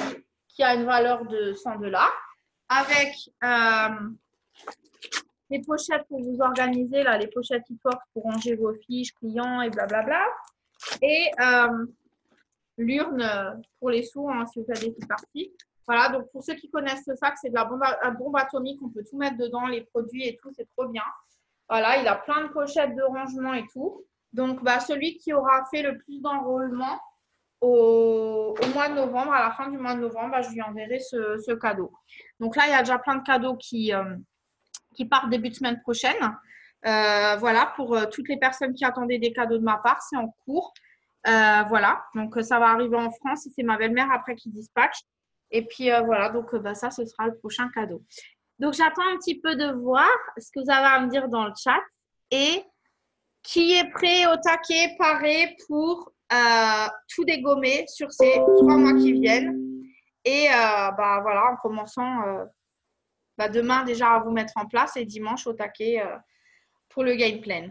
qui a une valeur de 100 $, avec les pochettes pour vous organiser, là, les pochettes e-force pour ranger vos fiches, clients et blablabla. Et l'urne pour les sous, hein, si vous faites des Affit Party. Voilà, donc pour ceux qui connaissent ce sac, c'est de la bombe atomique, on peut tout mettre dedans, les produits et tout, c'est trop bien. Voilà, il a plein de pochettes de rangement et tout. Donc, celui qui aura fait le plus d'enrôlement au mois de novembre, à la fin du mois de novembre, je lui enverrai ce cadeau. Donc là, il y a déjà plein de cadeaux qui partent début de semaine prochaine. Voilà, pour toutes les personnes qui attendaient des cadeaux de ma part, c'est en cours. Voilà, donc ça va arriver en France et c'est ma belle-mère après qui dispatche. Et puis voilà, donc ça, ce sera le prochain cadeau. Donc, j'attends un petit peu de voir ce que vous avez à me dire dans le chat et qui est prêt au taquet, paré pour tout dégommer sur ces 3 mois qui viennent. Et voilà, en commençant demain déjà à vous mettre en place et dimanche au taquet pour le game plan.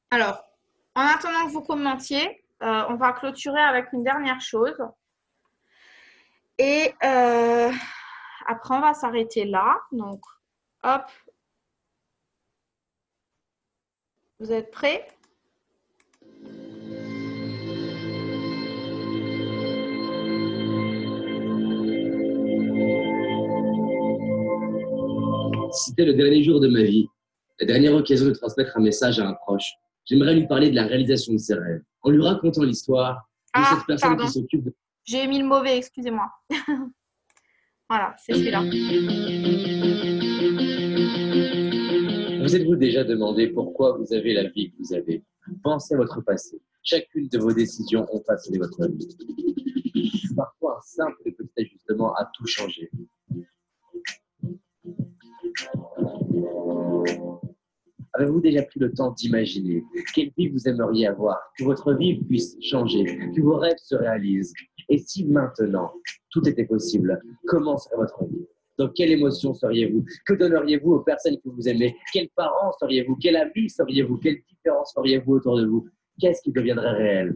Alors, en attendant que vous commentiez, on va clôturer avec une dernière chose. Et après, on va s'arrêter là. Donc, hop. Vous êtes prêts? C'était le dernier jour de ma vie, la dernière occasion de transmettre un message à un proche. J'aimerais lui parler de la réalisation de ses rêves, en lui racontant l'histoire de cette personne qui s'occupe de... J'ai mis le mauvais, excusez-moi. Voilà, c'est celui-là. Vous êtes-vous déjà demandé pourquoi vous avez la vie que vous avez? Pensez à votre passé. Chacune de vos décisions ont façonné votre vie. Parfois, un simple et petit ajustement a tout changé. Avez-vous déjà pris le temps d'imaginer quelle vie vous aimeriez avoir, que votre vie puisse changer, que vos rêves se réalisent? Et si maintenant, tout était possible, comment serait votre vie? Dans quelle émotion seriez-vous? Que donneriez-vous aux personnes que vous aimez? Quels parents seriez-vous? Quel ami seriez-vous? Quelle différence feriez-vous autour de vous? Qu'est-ce qui deviendrait réel?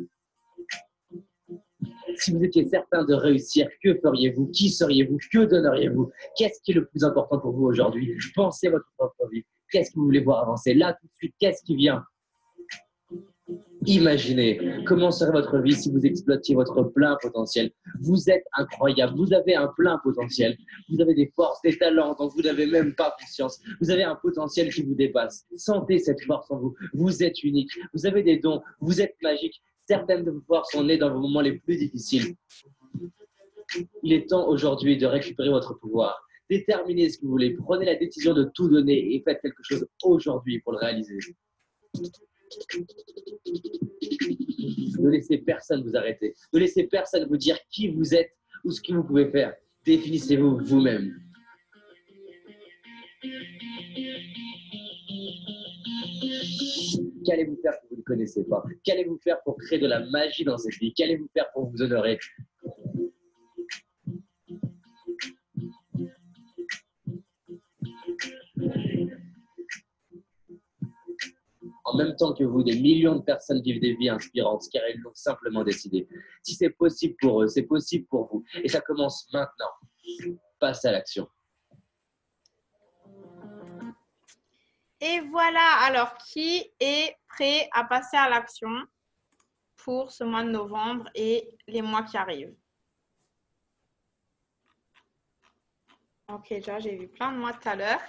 Si vous étiez certain de réussir, que feriez-vous? Qui seriez-vous? Que donneriez-vous? Qu'est-ce qui est le plus important pour vous aujourd'hui? Pensez à votre propre vie. Qu'est-ce que vous voulez voir avancer? Là, tout de suite, qu'est-ce qui vient? Imaginez comment serait votre vie si vous exploitiez votre plein potentiel. Vous êtes incroyable, vous avez un plein potentiel. Vous avez des forces, des talents dont vous n'avez même pas conscience. Vous avez un potentiel qui vous dépasse. Sentez cette force en vous. Vous êtes unique, vous avez des dons, vous êtes magique. Certaines de vos forces sont nées dans vos moments les plus difficiles. Il est temps aujourd'hui de récupérer votre pouvoir. Déterminez ce que vous voulez. Prenez la décision de tout donner et faites quelque chose aujourd'hui pour le réaliser. Ne laissez personne vous arrêter. Ne laissez personne vous dire qui vous êtes ou ce que vous pouvez faire. Définissez-vous vous-même. Qu'allez-vous faire que vous ne connaissez pas? Qu'allez-vous faire pour créer de la magie dans cette vie? Qu'allez-vous faire pour vous honorer? En même temps que vous, des millions de personnes vivent des vies inspirantes car elles l'ont simplement décidé. Si c'est possible pour eux, c'est possible pour vous. Et ça commence maintenant. Passez à l'action. Et voilà, alors qui est prêt à passer à l'action pour ce mois de novembre et les mois qui arrivent? Ok, déjà j'ai vu plein de mois tout à l'heure.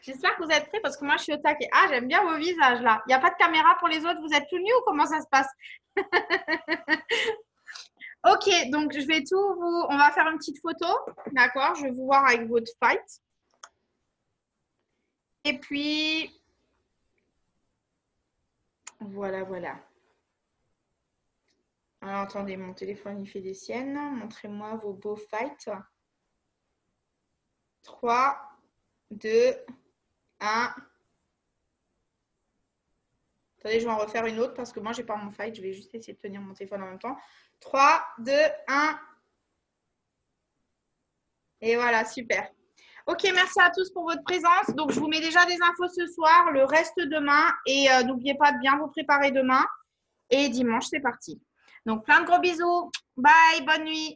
J'espère que vous êtes prêts parce que moi je suis au taquet. Ah, j'aime bien vos visages là. Il n'y a pas de caméra pour les autres, vous êtes tout nus ou comment ça se passe? Ok, donc je vais tout vous... On va faire une petite photo, d'accord? Je vais vous voir avec votre fight. Et puis, voilà, voilà. Alors, attendez, mon téléphone, il fait des siennes. Montrez-moi vos beaux fights. 3, 2, 1. Attendez, je vais en refaire une autre parce que moi, je n'ai pas mon fight. Je vais juste essayer de tenir mon téléphone en même temps. 3, 2, 1. Et voilà, super. Ok, merci à tous pour votre présence. Donc, je vous mets déjà des infos ce soir, le reste demain. Et n'oubliez pas de bien vous préparer demain. Et dimanche, c'est parti. Donc, plein de gros bisous. Bye, bonne nuit.